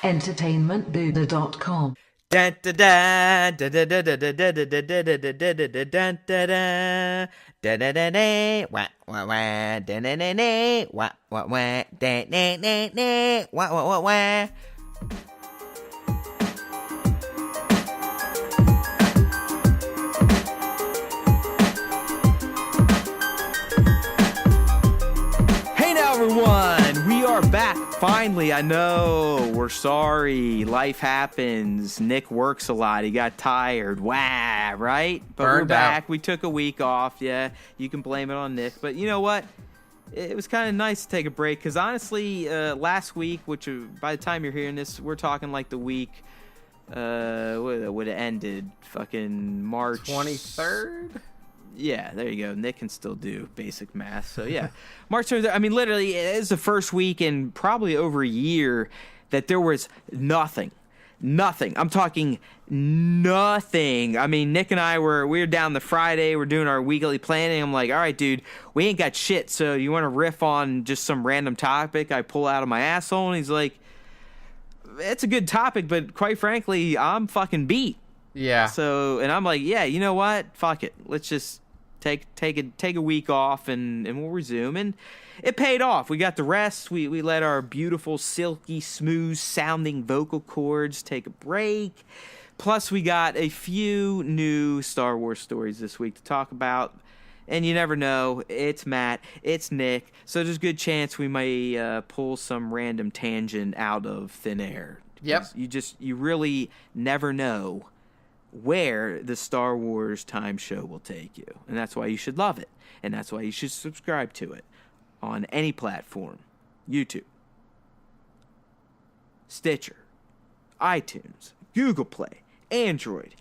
entertainmentbuddha.com. Dun, da, da, da, da, da, da, da, da, da, da, da, da, da, da, da, dun, da, da, da, da, da, da, wah, wah, wah, da, da, da, da, wah, wah, wah, da, da, da, da, wah, wah, wah, wah. Hey now, everyone, we are back. Finally, I know, we're sorry, life happens, Nick works a lot, he got tired, wow, right? But we're back, we took a week off, yeah, you can blame it on Nick, but you know what? It was kind of nice to take a break, because honestly, last week, which by the time you're hearing this, we're talking like the week, would have ended, fucking March 23rd? Yeah, there you go. Nick can still do basic math. So, yeah. March 23rd, I mean, literally, it is the first week in probably over a year that there was nothing. Nothing. I'm talking nothing. I mean, Nick and we were down the Friday. We're doing our weekly planning. I'm like, all right, dude, we ain't got shit. So you want to riff on just some random topic I pull out of my asshole? And he's like, it's a good topic, but quite frankly, I'm fucking beat. Yeah. So, and I'm like, yeah, you know what? Fuck it. Let's just take a week off and we'll resume. And it paid off. We got the rest. We let our beautiful, silky, smooth sounding vocal cords take a break. Plus, we got a few new Star Wars stories this week to talk about. And you never know. It's Matt. It's Nick. So there's a good chance we may pull some random tangent out of thin air. Yep. You really never know where the Star Wars time show will take you. And that's why you should love it. And that's why you should subscribe to it on any platform. YouTube, Stitcher, iTunes, Google Play, Android,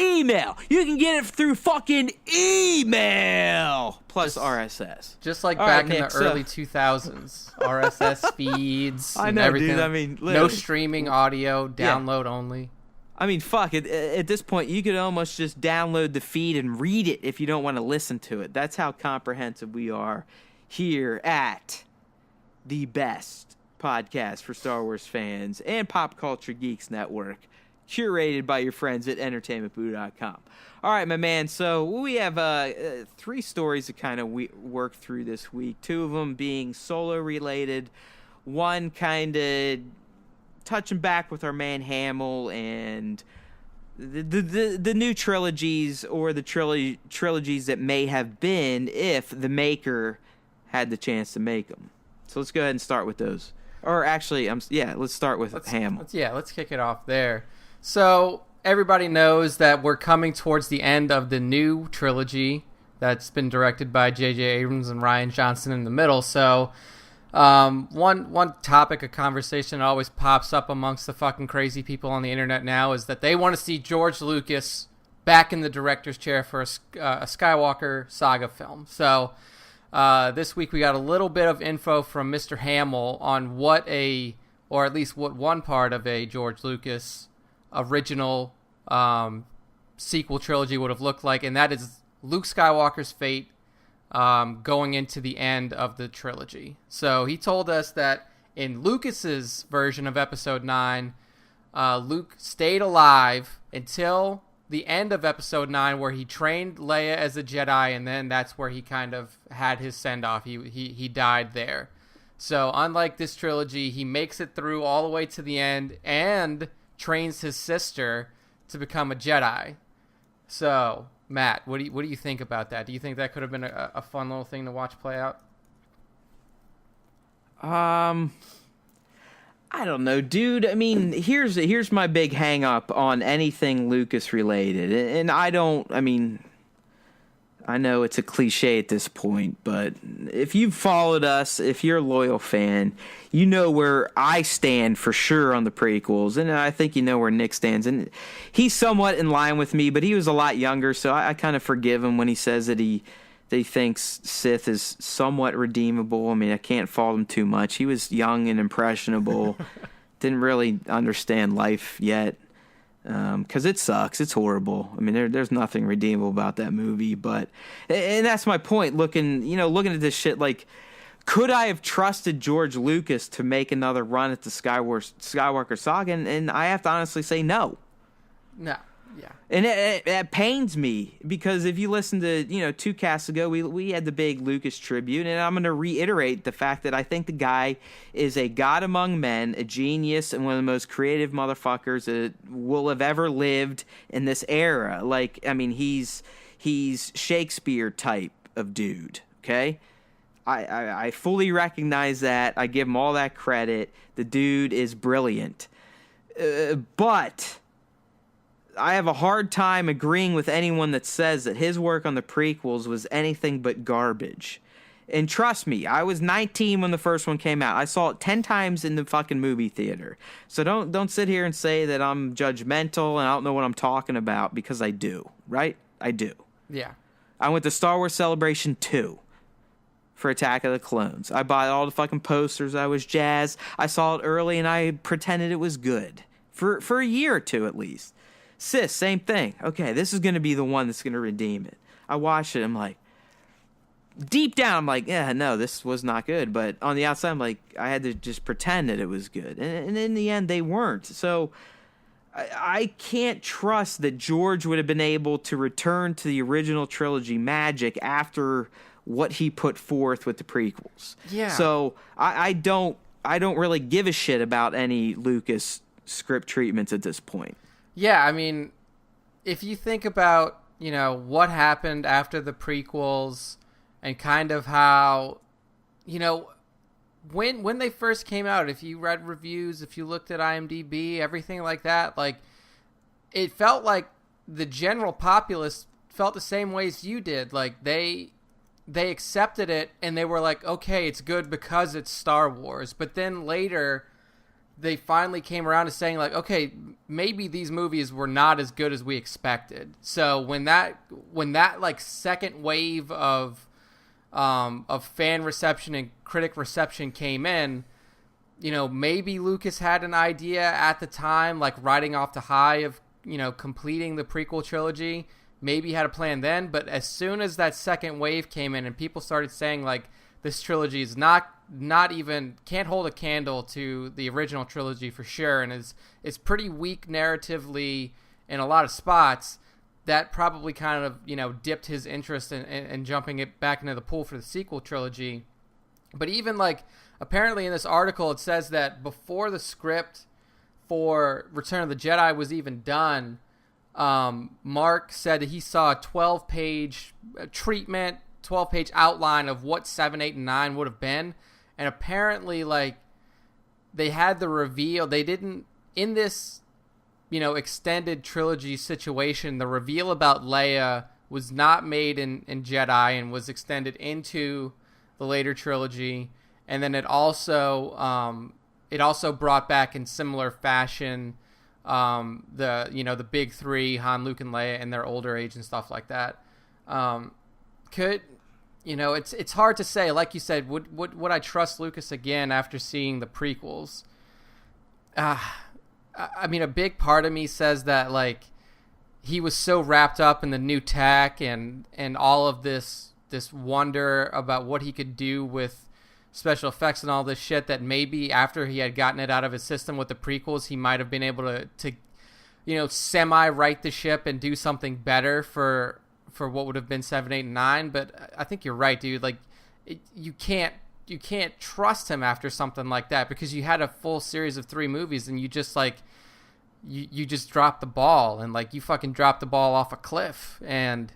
email. You can get it through fucking email. Plus RSS. Just like All back right, in Nick, the early 2000s. RSS feeds I and know, everything. dude. I mean, no literally. streaming audio, download only. I mean, fuck it. At this point, you could almost just download the feed and read it if you don't want to listen to it. That's how comprehensive we are here at the best podcast for Star Wars fans and Pop Culture Geeks Network, curated by your friends at entertainmentbuddha.com. All right, my man. So we have three stories to kind of work through this week. Two of them being solo-related. One kind of touching back with our man Hamill and the new trilogies or the trilogies that may have been if the maker had the chance to make them. So let's go ahead and start with those. Or actually, let's start with Hamill. Let's kick it off there. So everybody knows that we're coming towards the end of the new trilogy that's been directed by J.J. Abrams and Rian Johnson in the middle. So one topic of conversation that always pops up amongst the fucking crazy people on the internet now is that they want to see George Lucas back in the director's chair for a Skywalker saga film. So this week we got a little bit of info from Mr. Hamill on what one part of a George Lucas original sequel trilogy would have looked like, and that is Luke Skywalker's fate going into the end of the trilogy. So he told us that in Lucas's version of Episode 9, Luke stayed alive until the end of Episode 9, where he trained Leia as a Jedi, and then that's where he kind of had his send-off. He died there. So unlike this trilogy, he makes it through all the way to the end and trains his sister to become a Jedi. So Matt, what do you think about that? Do you think that could have been a fun little thing to watch play out? I don't know, dude. I mean, here's my big hang up on anything Lucas related. And I know it's a cliche at this point, but if you've followed us, if you're a loyal fan, you know where I stand for sure on the prequels, and I think you know where Nick stands. And he's somewhat in line with me, but he was a lot younger, so I kind of forgive him when he says that he thinks Sith is somewhat redeemable. I mean, I can't fault him too much. He was young and impressionable, didn't really understand life yet. Because it sucks. It's horrible. I mean, there's nothing redeemable about that movie. And that's my point. Looking at this shit, like, Could I have trusted George Lucas to make another run at the Skywalker saga? And I have to honestly say no. No. Yeah. And it pains me because if you listen to, 2 casts ago, we had the big Lucas tribute, and I'm going to reiterate the fact that I think the guy is a god among men, a genius, and one of the most creative motherfuckers that will have ever lived in this era. Like, I mean, he's Shakespeare type of dude, okay? I fully recognize that. I give him all that credit. The dude is brilliant. But I have a hard time agreeing with anyone that says that his work on the prequels was anything but garbage. And trust me, I was 19 when the first one came out. I saw it 10 times in the fucking movie theater. So don't sit here and say that I'm judgmental and I don't know what I'm talking about, because I do, right? I do. Yeah. I went to Star Wars Celebration 2 for Attack of the Clones. I bought all the fucking posters. I was jazzed. I saw it early and I pretended it was good. For a year or two at least. Sis, same thing. Okay, this is going to be the one that's going to redeem it. I watched it. I'm like, deep down, I'm like, yeah, no, this was not good. But on the outside, I'm like, I had to just pretend that it was good. And in the end, they weren't. So I can't trust that George would have been able to return to the original trilogy magic after what he put forth with the prequels. Yeah. So I don't really give a shit about any Lucas script treatments at this point. Yeah, I mean, if you think about, what happened after the prequels and kind of how, when they first came out, if you read reviews, if you looked at IMDb, everything like that, like, it felt like the general populace felt the same ways you did. Like, they accepted it and they were like, okay, it's good because it's Star Wars. But then later, they finally came around to saying, like, okay, maybe these movies were not as good as we expected. So when that like second wave of fan reception and critic reception came in, maybe Lucas had an idea at the time, like riding off the high of, completing the prequel trilogy. Maybe he had a plan then, but as soon as that second wave came in and people started saying, like, this trilogy is not even, can't hold a candle to the original trilogy for sure, and is pretty weak narratively in a lot of spots, that probably kind of, dipped his interest in jumping it back into the pool for the sequel trilogy. But even, like, apparently in this article, it says that before the script for Return of the Jedi was even done, Mark said that he saw a 12-page treatment, 12-page outline of what 7, 8, and 9 would have been. And apparently, like, they had the reveal. They didn't, in this, extended trilogy situation, the reveal about Leia was not made in Jedi and was extended into the later trilogy. And then it also brought back in similar fashion the big three, Han, Luke, and Leia, in their older age and stuff like that. It's hard to say. Like you said, would I trust Lucas again after seeing the prequels? I mean, a big part of me says that, like, he was so wrapped up in the new tech and all of this wonder about what he could do with special effects and all this shit, that maybe after he had gotten it out of his system with the prequels, he might have been able to semi-right the ship and do something better for what would have been 7, 8, and 9. But I think you're right, dude. Like, you can't trust him after something like that, because you had a full series of 3 movies and you just, like, you just dropped the ball, and, like, you fucking dropped the ball off a cliff. And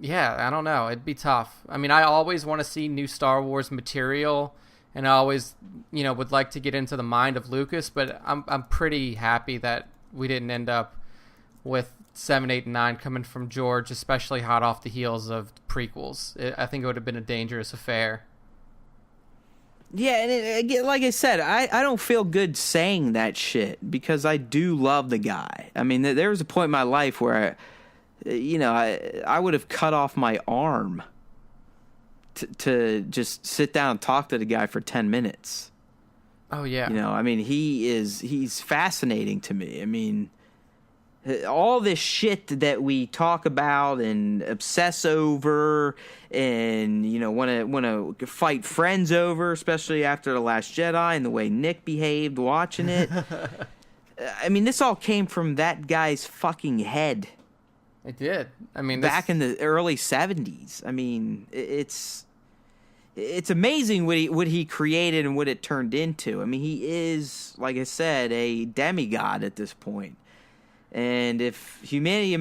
yeah, I don't know. It'd be tough. I mean, I always want to see new Star Wars material, and I always, would like to get into the mind of Lucas, but I'm pretty happy that we didn't end up with 7, 8, and 9 coming from George, especially hot off the heels of prequels. I think it would have been a dangerous affair. Yeah, and like I said, I don't feel good saying that shit, because I do love the guy. I mean, there was a point in my life where I would have cut off my arm to just sit down and talk to the guy for 10 minutes. Oh, yeah. I mean, he's fascinating to me. I mean, all this shit that we talk about and obsess over and, want to fight friends over, especially after The Last Jedi and the way Nick behaved watching it. I mean, this all came from that guy's fucking head. It did. I mean, back in the early 70s. I mean, it's amazing what he created and what it turned into. I mean, he is, like I said, a demigod at this point. And if humanity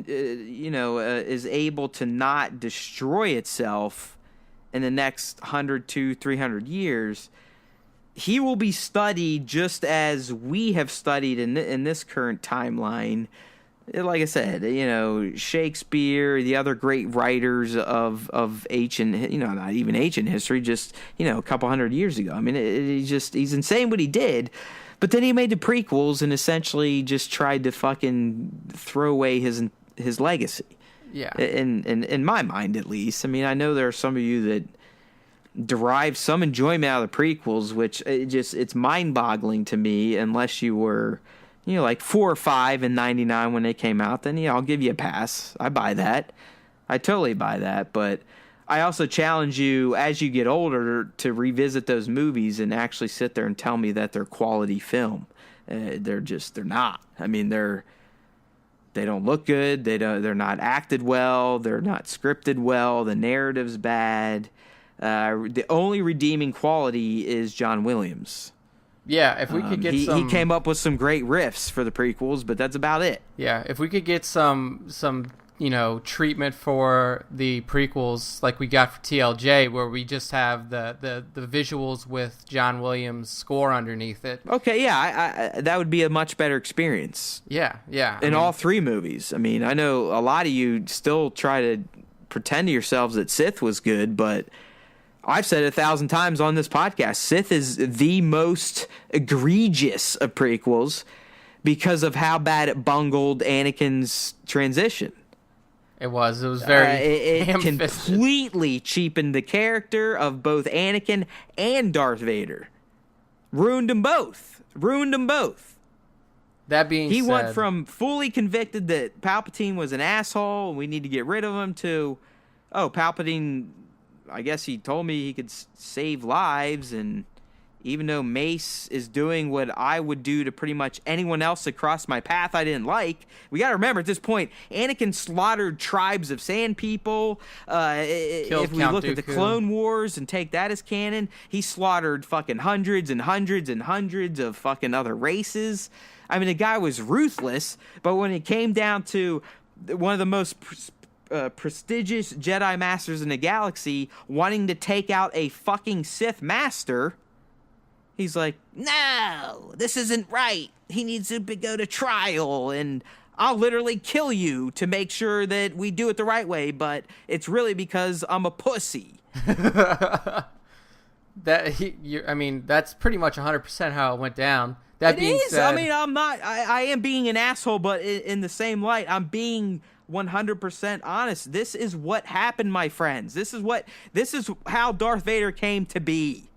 is able to not destroy itself in the next 100 to 300 years, he will be studied just as we have studied in this current timeline. Like I said, Shakespeare, the other great writers of ancient, not even ancient history, just, a couple hundred years ago. I mean, he's insane what he did. But then he made the prequels and essentially just tried to fucking throw away his legacy. Yeah. In my mind, at least. I mean, I know there are some of you that derive some enjoyment out of the prequels, which it's mind-boggling to me unless you were, like 4 or 5 in 99 when they came out. Then, I'll give you a pass. I buy that. I totally buy that. But I also challenge you, as you get older, to revisit those movies and actually sit there and tell me that they're quality film. They're not. I mean, they don't look good. They're not acted well. They're not scripted well. The narrative's bad. The only redeeming quality is John Williams. Yeah, if we could get he came up with some great riffs for the prequels, but that's about it. Yeah, if we could get some treatment for the prequels like we got for TLJ, where we just have the visuals with John Williams' score underneath it. Okay, yeah, I that would be a much better experience. Yeah. In all 3 movies. I mean, I know a lot of you still try to pretend to yourselves that Sith was good, but I've said it 1,000 times on this podcast, Sith is the most egregious of prequels because of how bad it bungled Anakin's transition. It was very it completely cheapened the character of both Anakin and Darth Vader. Ruined them both. That being said, he went from fully convicted that Palpatine was an asshole and we need to get rid of him to, Palpatine, I guess he told me he could save lives, and even though Mace is doing what I would do to pretty much anyone else that crossed my path I didn't like, we got to remember at this point, Anakin slaughtered tribes of sand people. If we look at the Clone Wars and take that as canon, he slaughtered fucking hundreds and hundreds and hundreds of fucking other races. I mean, the guy was ruthless, but when it came down to one of the most prestigious Jedi Masters in the galaxy wanting to take out a fucking Sith Master, he's like, no, this isn't right. He needs to go to trial, and I'll literally kill you to make sure that we do it the right way, but it's really because I'm a pussy. That's pretty much 100% how it went down. That it being is. said, I mean, I'm not. I am being an asshole, but in the same light, I'm being 100% honest. This is what happened, my friends. This is how Darth Vader came to be.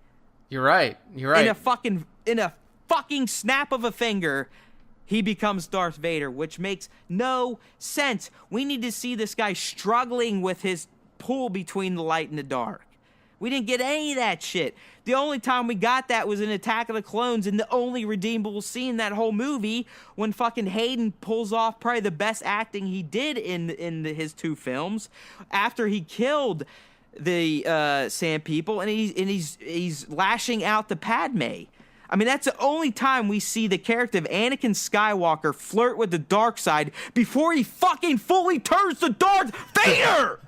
You're right. In a fucking snap of a finger, he becomes Darth Vader, which makes no sense. We need to see this guy struggling with his pull between the light and the dark. We didn't get any of that shit. The only time we got that was in Attack of the Clones, and the only redeemable scene in that whole movie when fucking Hayden pulls off probably the best acting he did in his 2 films after he killed the Sand People, and he's lashing out to Padme. I mean, that's the only time we see the character of Anakin Skywalker flirt with the dark side before he fucking fully turns to Darth Vader.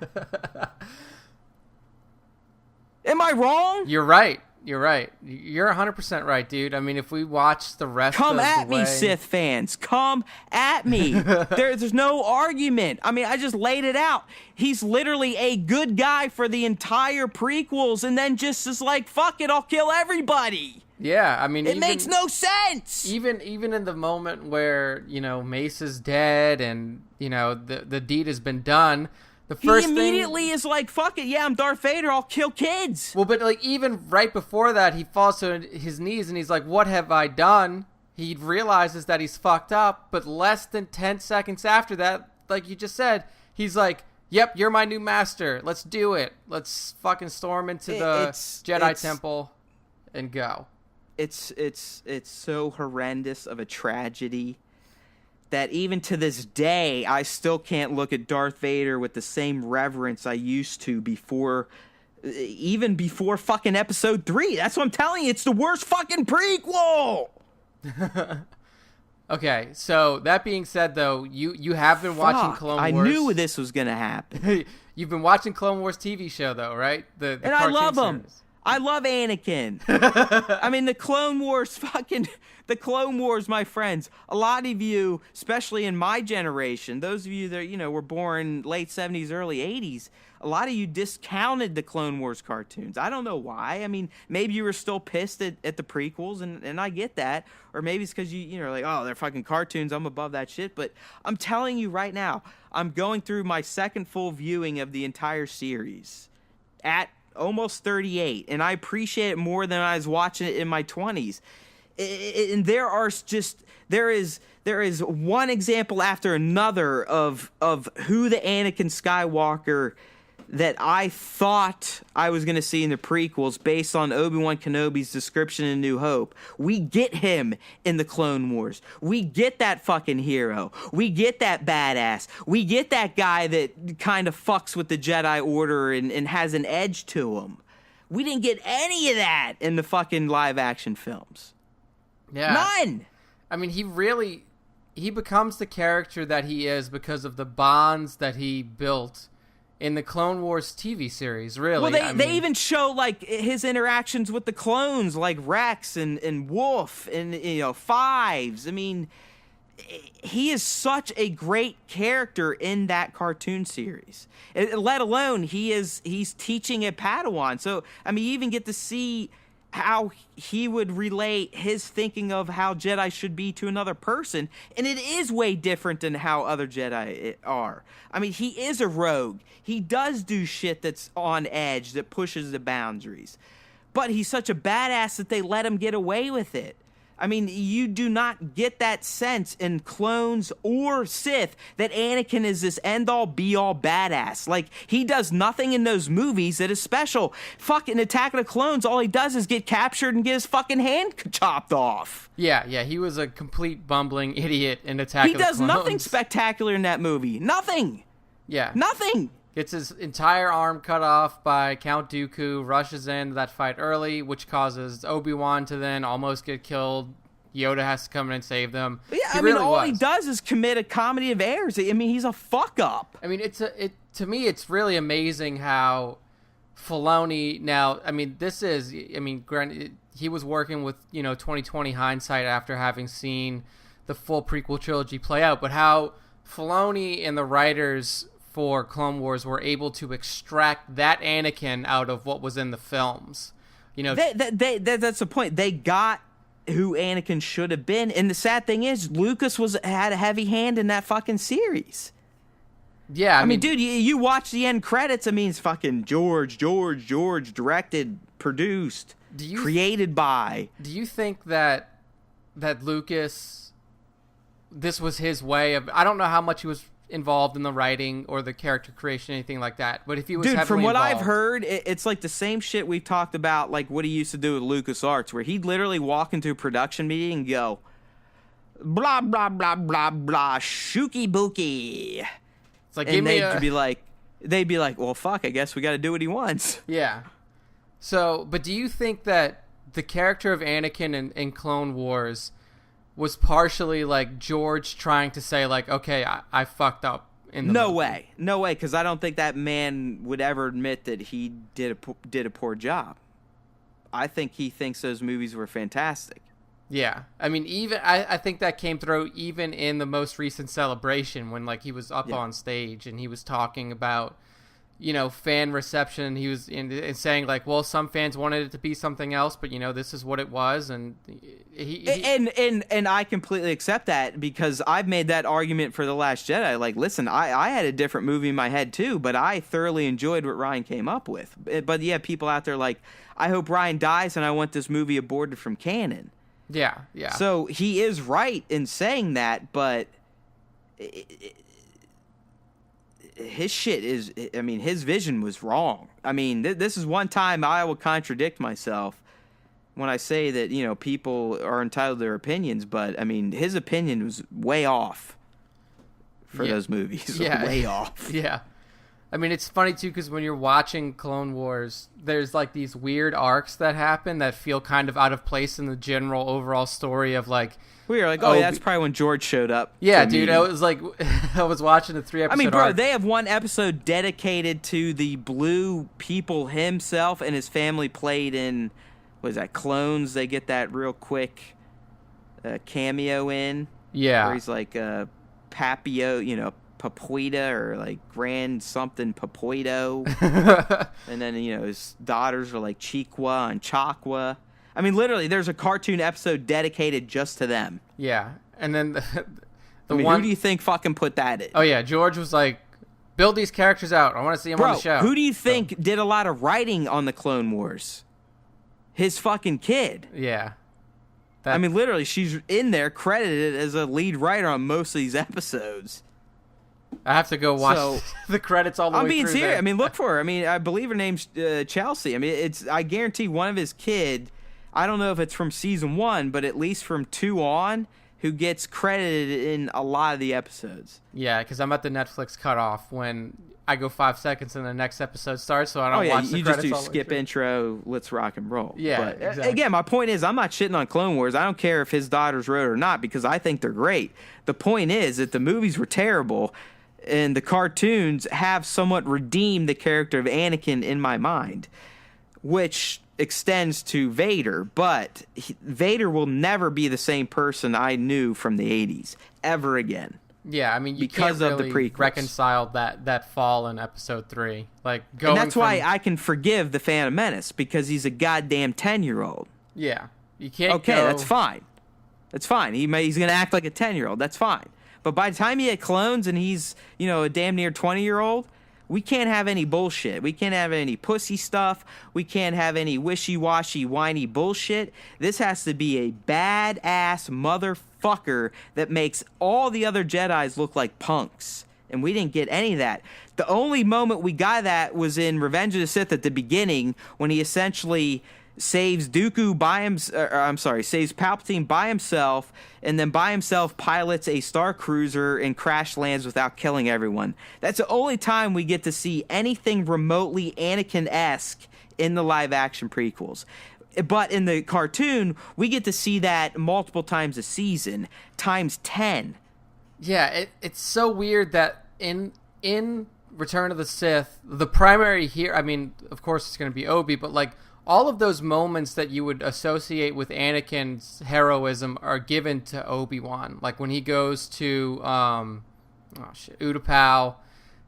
Am I wrong? You're right. You're 100% right, dude. I mean, if we watch the rest Come of at the way... me, Sith fans. Come at me. There's no argument. I mean, I just laid it out. He's literally a good guy for the entire prequels, and then just is like, fuck it, I'll kill everybody. Yeah, I mean... It makes no sense! Even in the moment where, Mace is dead and, the deed has been done... He immediately is like, fuck it, yeah, I'm Darth Vader, I'll kill kids. Well, but even right before that, he falls to his knees and he's like, what have I done? he realizes that he's fucked up, but less than 10 seconds after that, like you just said, he's like, yep, you're my new master. Let's do it. Let's fucking storm into the Jedi Temple and go. It's so horrendous of a tragedy that even to this day, I still can't look at Darth Vader with the same reverence I used to even before fucking episode 3. That's what I'm telling you. It's the worst fucking prequel. Okay, so that being said, though, you have been watching Clone Wars. I knew this was gonna happen. You've been watching Clone Wars TV show, though, right? The and I love him. Series. I love Anakin. I mean, the Clone Wars, my friends. A lot of you, especially in my generation, those of you that were born late 70s, early 80s, a lot of you discounted the Clone Wars cartoons. I don't know why. I mean, maybe you were still pissed at the prequels, and I get that. Or maybe it's because you're like, oh, they're fucking cartoons. I'm above that shit. But I'm telling you right now, I'm going through my second full viewing of the entire series at almost 38, and I appreciate it more than I was watching it in my 20s. And there is one example after another of who the Anakin Skywalker that I thought I was going to see in the prequels based on Obi-Wan Kenobi's description in New Hope. We get him in the Clone Wars. We get that fucking hero. We get that badass. We get that guy that kind of fucks with the Jedi Order and has an edge to him. We didn't get any of that in the fucking live action films. Yeah. None! I mean, he becomes the character that he is because of the bonds that he built in the Clone Wars TV series, really. Well, they even show, like, his interactions with the clones, like Rex and Wolf and, Fives. I mean, he is such a great character in that cartoon series. Let alone, he's teaching a Padawan. So, I mean, you even get to see how he would relate his thinking of how Jedi should be to another person, and it is way different than how other Jedi are. I mean, he is a rogue. He does do shit that's on edge, that pushes the boundaries. But he's such a badass that they let him get away with it. I mean, you do not get that sense in Clones or Sith that Anakin is this end-all, be-all badass. Like, he does nothing in those movies that is special. Fucking Attack of the Clones, all he does is get captured and get his fucking hand chopped off. Yeah, he was a complete bumbling idiot in Attack of the Clones. He does nothing spectacular in that movie. Nothing. Yeah. Nothing. Gets his entire arm cut off by Count Dooku, rushes into that fight early, which causes Obi-Wan to then almost get killed. Yoda has to come in and save them. But yeah, all he does is commit a comedy of errors. I mean, he's a fuck-up. I mean, to me, it's really amazing how Filoni now, granted, he was working with, 2020 hindsight after having seen the full prequel trilogy play out, but how Filoni and the writers for Clone Wars were able to extract that Anakin out of what was in the films. That's the point. They got who Anakin should have been, and the sad thing is, Lucas had a heavy hand in that fucking series. Yeah, I mean, dude, you watch the end credits. I mean, it's fucking George, directed, produced, created by. Do you think that Lucas, this was his way of? I don't know how much he was involved in the writing or the character creation, anything like that. But if he was, from what involved, I've heard, it's like the same shit we've talked about, like what he used to do with LucasArts, where he'd literally walk into a production meeting and go, blah blah blah blah blah, shooky booky. It's like, and they'd be like, well, fuck, I guess we got to do what he wants. Yeah. So, but do you think that the character of Anakin in Clone Wars was partially like George trying to say, like, okay, I fucked up in the movie? No way, because I don't think that man would ever admit that he did a poor job. I think he thinks those movies were fantastic. Yeah, I mean, even I think that came through even in the most recent Celebration when, like, he was up on stage and he was talking about, fan reception. He was saying, like, well, some fans wanted it to be something else, but this is what it was, and and I completely accept that, because I've made that argument for The Last Jedi. Like, listen, I had a different movie in my head too, but I thoroughly enjoyed what Ryan came up with. But yeah, people out there like, I hope Ryan dies and I want this movie aborted from canon. Yeah, yeah. So he is right in saying that, but his shit is, I mean, his vision was wrong. I mean, this is one time I will contradict myself when I say that, you know, people are entitled to their opinions, but I mean, his opinion was way off for those movies. Yeah. Way off. Yeah. I mean, it's funny too, because when you're watching Clone Wars, there's like these weird arcs that happen that feel kind of out of place in the general overall story of like, we were like, oh, yeah, that's probably when George showed up. Yeah, dude, I was like, I was watching the 3-episode I mean, bro, arc. they have one episode dedicated to the Blue people himself and his family played in, what is that, Clones? They get that real quick cameo in. Yeah. Where he's like Papio, you know, Papuita or like Grand something Papuito. And then, you know, his daughters are like Chiqua and Chakwa. I mean, literally, there's a cartoon episode dedicated just to them. Yeah. And then who do you think fucking put that in? Oh, yeah. George was like, build these characters out. I want to see them on the show. Who do you think did a lot of writing on the Clone Wars? His fucking kid. Yeah. I mean, literally, she's in there credited as a lead writer on most of these episodes. I have to go watch the credits all the way through. I'm being serious. There. I mean, look for her. I mean, I believe her name's Chelsea. I mean, I guarantee one of his kid, I don't know if it's from season 1, but at least from 2 on, who gets credited in a lot of the episodes. Yeah, because I'm at the Netflix cutoff when I go 5 seconds and the next episode starts, so I don't watch the credits all the way through. You just do skip intro, let's rock and roll. Yeah, but, exactly. Again, my point is, I'm not shitting on Clone Wars. I don't care if his daughters wrote it or not, because I think they're great. The point is that the movies were terrible, and the cartoons have somewhat redeemed the character of Anakin in my mind, which extends to Vader, but Vader will never be the same person I knew from the 80s ever again. Yeah, I mean, you because can't of really the prequels. reconcile that fall in Episode 3. Like, going and that's why I can forgive the Phantom Menace, because he's a goddamn 10-year-old. Yeah, you can't. Okay, that's fine. That's fine. He's gonna act like a 10-year-old. That's fine. But by the time he had clones and he's, you know, a damn near 20-year-old, we can't have any bullshit. We can't have any pussy stuff. We can't have any wishy-washy, whiny bullshit. This has to be a badass motherfucker that makes all the other Jedis look like punks. And we didn't get any of that. The only moment we got that was in Revenge of the Sith at the beginning, when he essentially saves Dooku by saves Palpatine by himself, and then by himself pilots a Star Cruiser and crash lands without killing everyone. That's the only time we get to see anything remotely Anakin-esque in the live-action prequels. But in the cartoon, we get to see that multiple times a season, times 10. Yeah, it's so weird that in Return of the Sith, the primary here, I mean, of course it's going to be Obi, but like, all of those moments that you would associate with Anakin's heroism are given to Obi-Wan. Like when he goes to Utapau,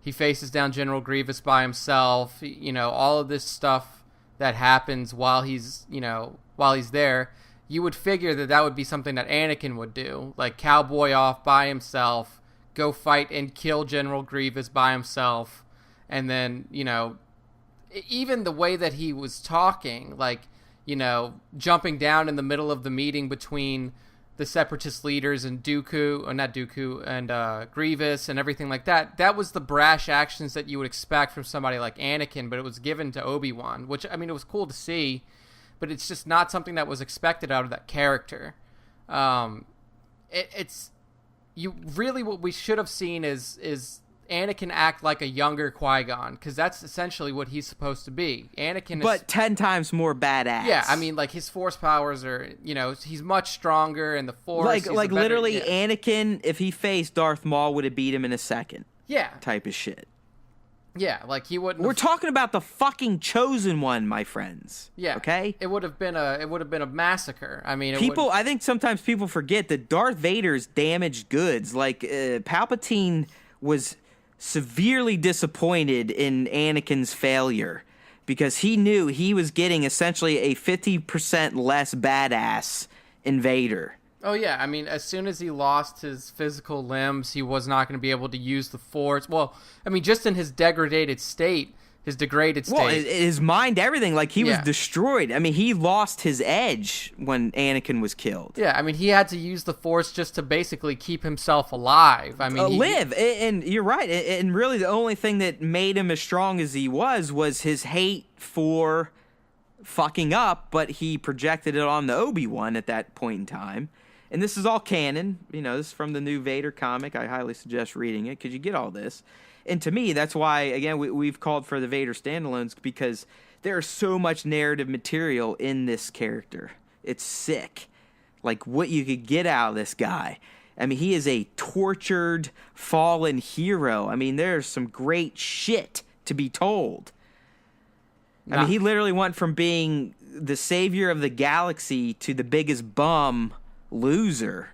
he faces down General Grievous by himself. You know, all of this stuff that happens while he's there. You would figure that would be something that Anakin would do, like cowboy off by himself, go fight and kill General Grievous by himself, and then, you know, even the way that he was talking, like, you know, jumping down in the middle of the meeting between the Separatist leaders and Grievous and everything like that, that was the brash actions that you would expect from somebody like Anakin, but it was given to Obi-Wan, which, I mean, it was cool to see, but it's just not something that was expected out of that character. It's you really, what we should have seen is Anakin act like a younger Qui-Gon, because that's essentially what he's supposed to be. Anakin but 10 times more badass. Yeah, I mean, like, his Force powers are, you know, he's much stronger in the Force. Like literally, Anakin, if he faced Darth Maul, would have beat him in a second. Yeah. Type of shit. Yeah, like, he wouldn't. We're talking about the fucking chosen one, my friends. Yeah. Okay? It would have been a massacre. I mean, I think sometimes people forget that Darth Vader's damaged goods. Like, Palpatine was severely disappointed in Anakin's failure, because he knew he was getting essentially a 50% less badass in Vader. Oh, yeah. I mean, as soon as he lost his physical limbs, he was not going to be able to use the Force. Well, I mean, just in his degraded state, his degraded state. Well, his mind, everything, like he was Yeah. destroyed. I mean, he lost his edge when Anakin was killed. Yeah, I mean, he had to use the Force just to basically keep himself alive. I mean, Live, and you're right. And really, the only thing that made him as strong as he was his hate for fucking up, but he projected it on the Obi-Wan at that point in time. And this is all canon. You know, this is from the new Vader comic. I highly suggest reading it because you get all this. And to me, that's why, again, we've called for the Vader standalones, because there's so much narrative material in this character. It's sick. Like, what you could get out of this guy. I mean, he is a tortured, fallen hero. I mean, there's some great shit to be told. I mean, he literally went from being the savior of the galaxy to the biggest bum loser.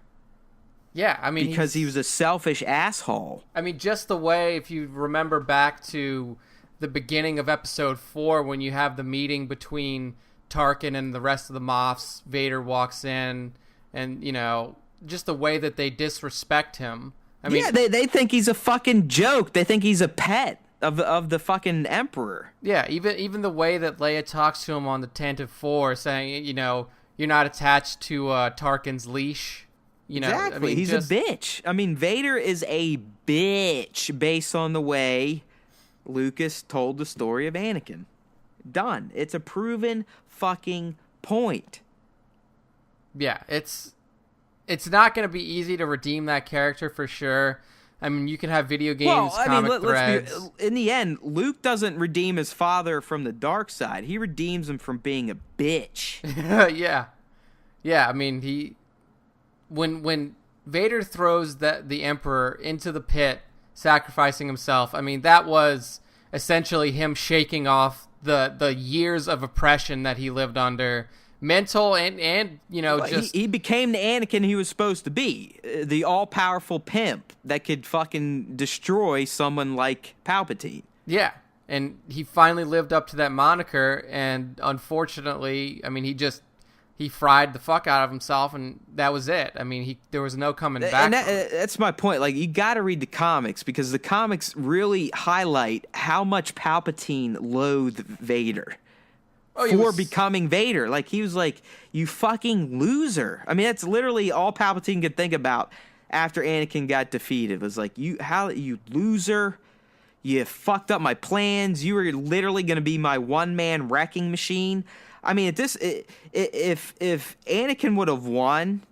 Yeah, I mean, because he was a selfish asshole. I mean, just the way, if you remember back to the beginning of Episode 4, when you have the meeting between Tarkin and the rest of the Moffs, Vader walks in, and, you know, just the way that they disrespect him. I mean, yeah, they think he's a fucking joke. They think he's a pet of the fucking Emperor. Yeah, even the way that Leia talks to him on the Tantive 4, saying, you know, you're not attached to Tarkin's leash. You know, exactly. I mean, he's a bitch. I mean, Vader is a bitch based on the way Lucas told the story of Anakin. Done. It's a proven fucking point. Yeah, it's not going to be easy to redeem that character for sure. I mean, you can have video games, comic threads. In the end, Luke doesn't redeem his father from the dark side. He redeems him from being a bitch. Yeah. Yeah, I mean, when Vader throws the Emperor into the pit, sacrificing himself, I mean, that was essentially him shaking off the years of oppression that he lived under, mental and you know, well, just... He became the Anakin he was supposed to be, the all-powerful pimp that could fucking destroy someone like Palpatine. Yeah, and he finally lived up to that moniker, and unfortunately, I mean, he fried the fuck out of himself, and that was it. I mean, there was no coming back. And that's my point. Like, you got to read the comics, because the comics really highlight how much Palpatine loathed Vader for becoming Vader. Like, he was like, you fucking loser. I mean, that's literally all Palpatine could think about after Anakin got defeated. It was like, you loser. You fucked up my plans. You were literally going to be my one-man wrecking machine. I mean, if Anakin would have won,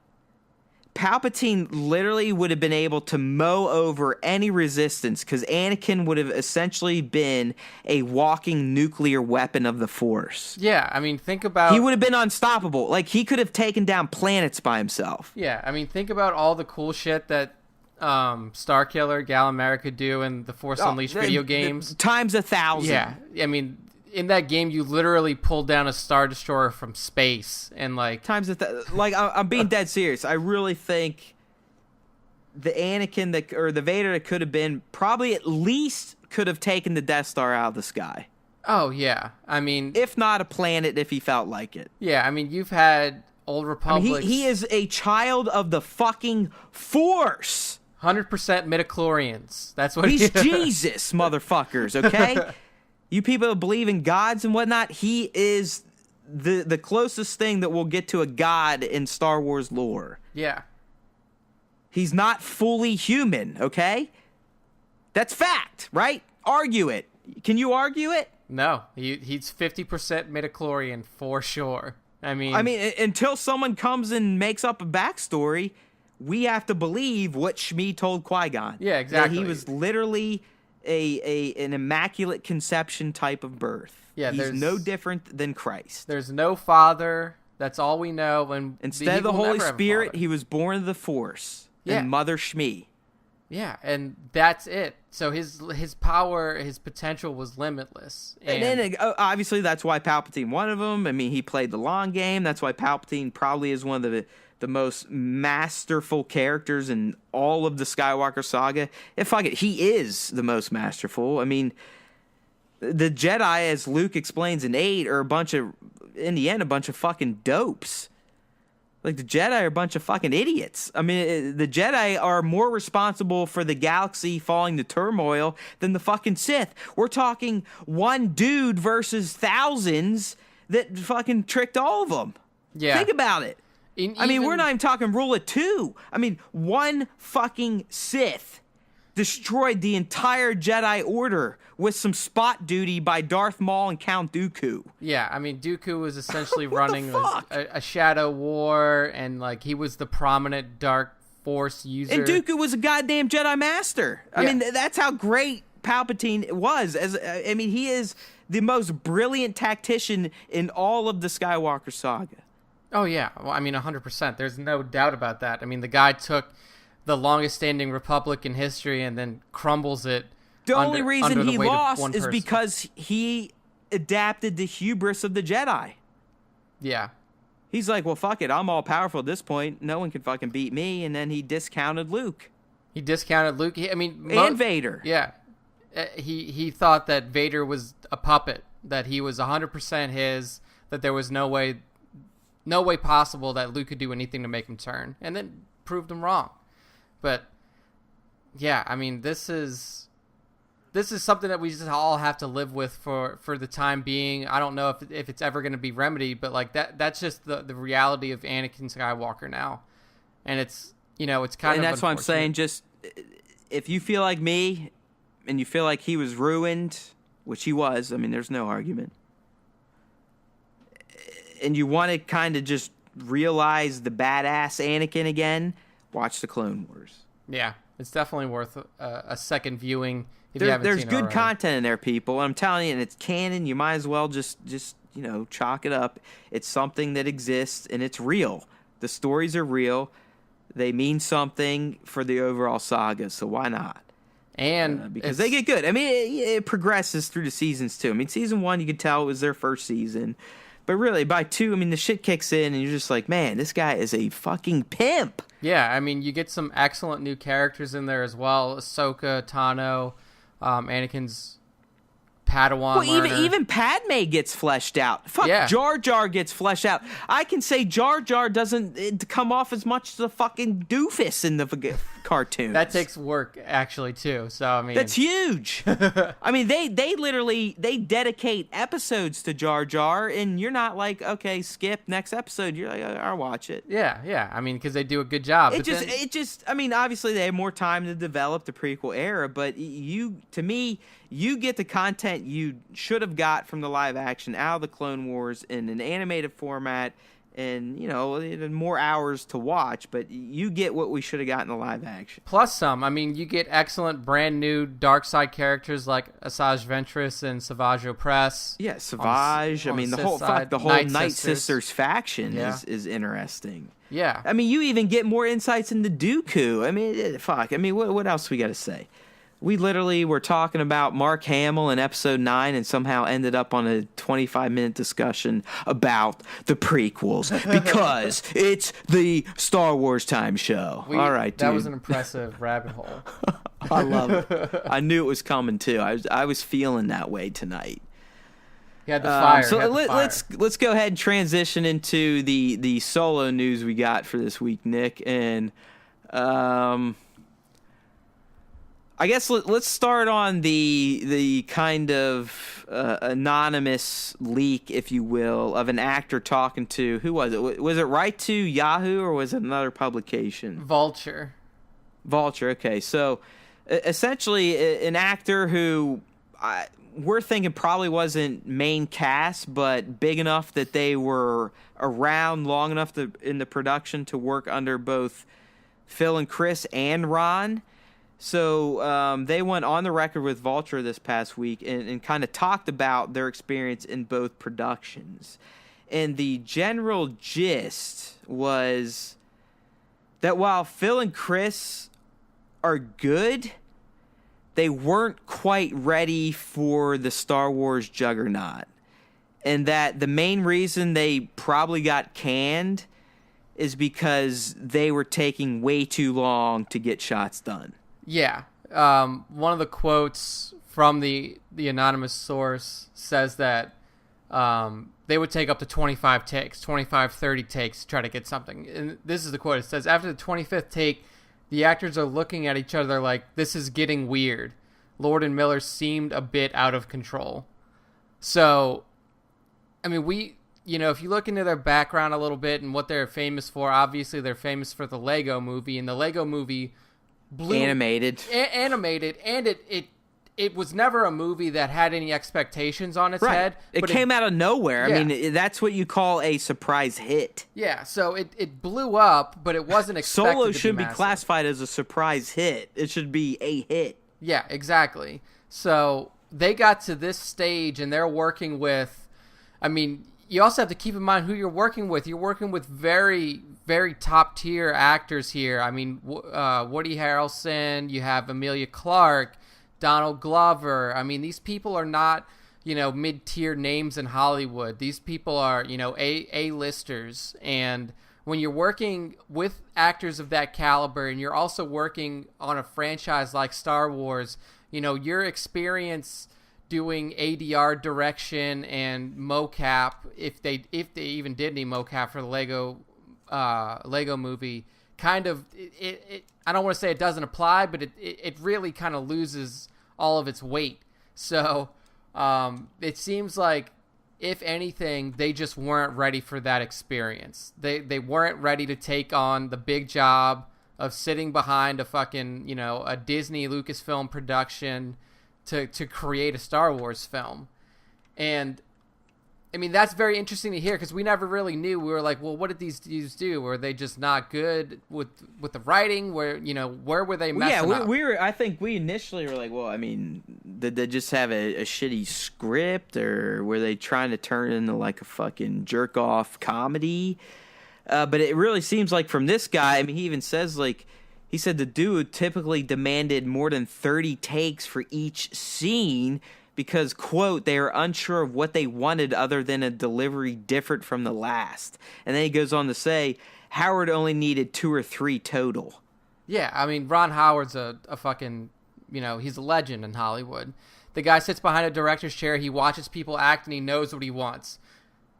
Palpatine literally would have been able to mow over any resistance, because Anakin would have essentially been a walking nuclear weapon of the Force. Yeah, I mean, think about... He would have been unstoppable. Like, he could have taken down planets by himself. Yeah, I mean, think about all the cool shit that Starkiller, Galamera could do in the Force Unleashed video games. Times 1,000. Yeah, I mean... In that game, you literally pulled down a Star Destroyer from space, and like... I'm being dead serious. I really think the Anakin or the Vader that could have been probably at least could have taken the Death Star out of the sky. Oh, yeah. I mean... If not a planet, if he felt like it. Yeah, I mean, you've had Old Republic... I mean, he is a child of the fucking Force! 100% midichlorians. That's what he's Jesus, motherfuckers, okay? You people who believe in gods and whatnot, he is the closest thing that we'll get to a god in Star Wars lore. Yeah. He's not fully human, okay? That's fact, right? Argue it. Can you argue it? No. He's 50% midichlorian for sure. I mean, until someone comes and makes up a backstory, we have to believe what Shmi told Qui-Gon. Yeah, exactly. That he was literally... an immaculate conception type of birth. Yeah, he's no different than Christ. There's no father. That's all we know. And instead of the Holy Spirit, he was born of the Force. Yeah. And Mother Shmi. Yeah, and that's it. So his power, his potential was limitless. And then obviously that's why Palpatine wanted him. I mean, he played the long game. That's why Palpatine probably is one of the most masterful characters in all of the Skywalker saga. He is the most masterful. I mean, the Jedi, as Luke explains in 8, are a bunch of fucking dopes. Like, the Jedi are a bunch of fucking idiots. I mean, the Jedi are more responsible for the galaxy falling to turmoil than the fucking Sith. We're talking one dude versus thousands that fucking tricked all of them. Yeah. Think about it. I mean, we're not even talking rule of two. I mean, one fucking Sith destroyed the entire Jedi Order with some spot duty by Darth Maul and Count Dooku. Yeah, I mean, Dooku was essentially running a shadow war, and like he was the prominent dark force user. And Dooku was a goddamn Jedi Master. I mean, that's how great Palpatine was. I mean, he is the most brilliant tactician in all of the Skywalker saga. Oh yeah, well, I mean, 100%. There's no doubt about that. I mean, the guy took the longest-standing republic in history and then crumbles it. The only reason he lost is because he adapted the hubris of the Jedi. Yeah. He's like, well, fuck it. I'm all powerful at this point. No one can fucking beat me. And then he discounted Luke. And Vader. Yeah. He thought that Vader was a puppet, that he was 100% his, that there was no way possible that Luke could do anything to make him turn, and then proved him wrong. But yeah, I mean, this is something that we just all have to live with for the time being. I don't know if it's ever going to be remedied, but like that's just the reality of Anakin Skywalker now. And it's, it's kind of, and that's why I'm saying, just if you feel like me and you feel like he was ruined, which he was, I mean, there's no argument, and you want to kind of just realize the badass Anakin again, watch the Clone Wars. Yeah, it's definitely worth a second viewing if you haven't seen it already. There's good content in there, people. I'm telling you, and it's canon. You might as well just chalk it up. It's something that exists, and it's real. The stories are real. They mean something for the overall saga, so why not? And because they get good. I mean, it progresses through the seasons, too. I mean, season 1, you could tell it was their first season. But really, by 2, I mean, the shit kicks in, and you're just like, man, this guy is a fucking pimp. Yeah, I mean, you get some excellent new characters in there as well. Ahsoka, Tano, Anakin's Padawan learner. Even Padme gets fleshed out. Fuck, yeah. Jar Jar gets fleshed out. I can say Jar Jar doesn't come off as much as a fucking doofus in the cartoons. That takes work, actually, too. So I mean, that's huge. I mean, they literally dedicate episodes to Jar Jar, and you're not like, okay, skip next episode. You're like, I'll watch it. Yeah. I mean, because they do a good job. I mean, obviously they have more time to develop the prequel era, but to me, you get the content you should have got from the live action out of the Clone Wars in an animated format, and more hours to watch, but you get what we should have gotten in the live action. Plus some. I mean, you get excellent brand new dark side characters like Asajj Ventress and Savage Opress. Yeah, Savage. I mean, the whole Night Sisters faction is interesting. Yeah. I mean, you even get more insights into Dooku. I mean, fuck. I mean, what else we got to say? We literally were talking about Mark Hamill in episode 9 and somehow ended up on a 25-minute discussion about the prequels because it's the Star Wars time show. All right, dude. That was an impressive rabbit hole. I love it. I knew it was coming, too. I was feeling that way tonight. You had the fire. So let's go ahead and transition into the solo news we got for this week, Nick. And I guess let's start on the kind of anonymous leak, if you will, of an actor talking to, who was it? Was it Right to Yahoo or was it another publication? Vulture. Okay. So essentially an actor who we're thinking probably wasn't main cast, but big enough that they were around long enough in the production to work under both Phil and Chris and Ron. So they went on the record with Vulture this past week and kind of talked about their experience in both productions. And the general gist was that while Phil and Chris are good, they weren't quite ready for the Star Wars juggernaut. And that the main reason they probably got canned is because they were taking way too long to get shots done. Yeah. One of the quotes from the anonymous source says that they would take up to 25 takes, 25, 30 takes to try to get something. And this is the quote. It says, after the 25th take, the actors are looking at each other like, this is getting weird. Lord and Miller seemed a bit out of control. So, I mean, if you look into their background a little bit and what they're famous for, obviously they're famous for the Lego movie, and the Lego movie blew animated, and it was never a movie that had any expectations on its head. It came out of nowhere. Yeah. I mean, that's what you call a surprise hit. Yeah, so it blew up, but it wasn't expected Solo to should be massive. classified as a surprise hit. It should be a hit. Yeah, exactly. So they got to this stage, and they're working with, I mean, you also have to keep in mind who you're working with. You're working with very, very top-tier actors here. I mean, Woody Harrelson, you have Emilia Clarke, Donald Glover. I mean, these people are not, mid-tier names in Hollywood. These people are, A-listers. And when you're working with actors of that caliber, and you're also working on a franchise like Star Wars, your experience doing ADR direction and mocap, if they even did any mocap for the Lego movie, kind of it I don't want to say it doesn't apply, but it really kind of loses all of its weight. So it seems like, if anything, they just weren't ready for that experience. They weren't ready to take on the big job of sitting behind a fucking, a Disney Lucasfilm production to create a Star Wars film. And I mean, that's very interesting to hear, because we never really knew. We were like, well, what did these dudes do? Were they just not good with the writing? Where were they messing up? We were. I think we initially were like, well, I mean, did they just have a shitty script, or were they trying to turn it into like a fucking jerk off comedy? But it really seems like from this guy, I mean, he even says, like, he said the dude typically demanded more than 30 takes for each scene, because, quote, they are unsure of what they wanted other than a delivery different from the last. And then he goes on to say, Howard only needed 2 or 3 total. Yeah, I mean, Ron Howard's a fucking, he's a legend in Hollywood. The guy sits behind a director's chair, he watches people act, and he knows what he wants.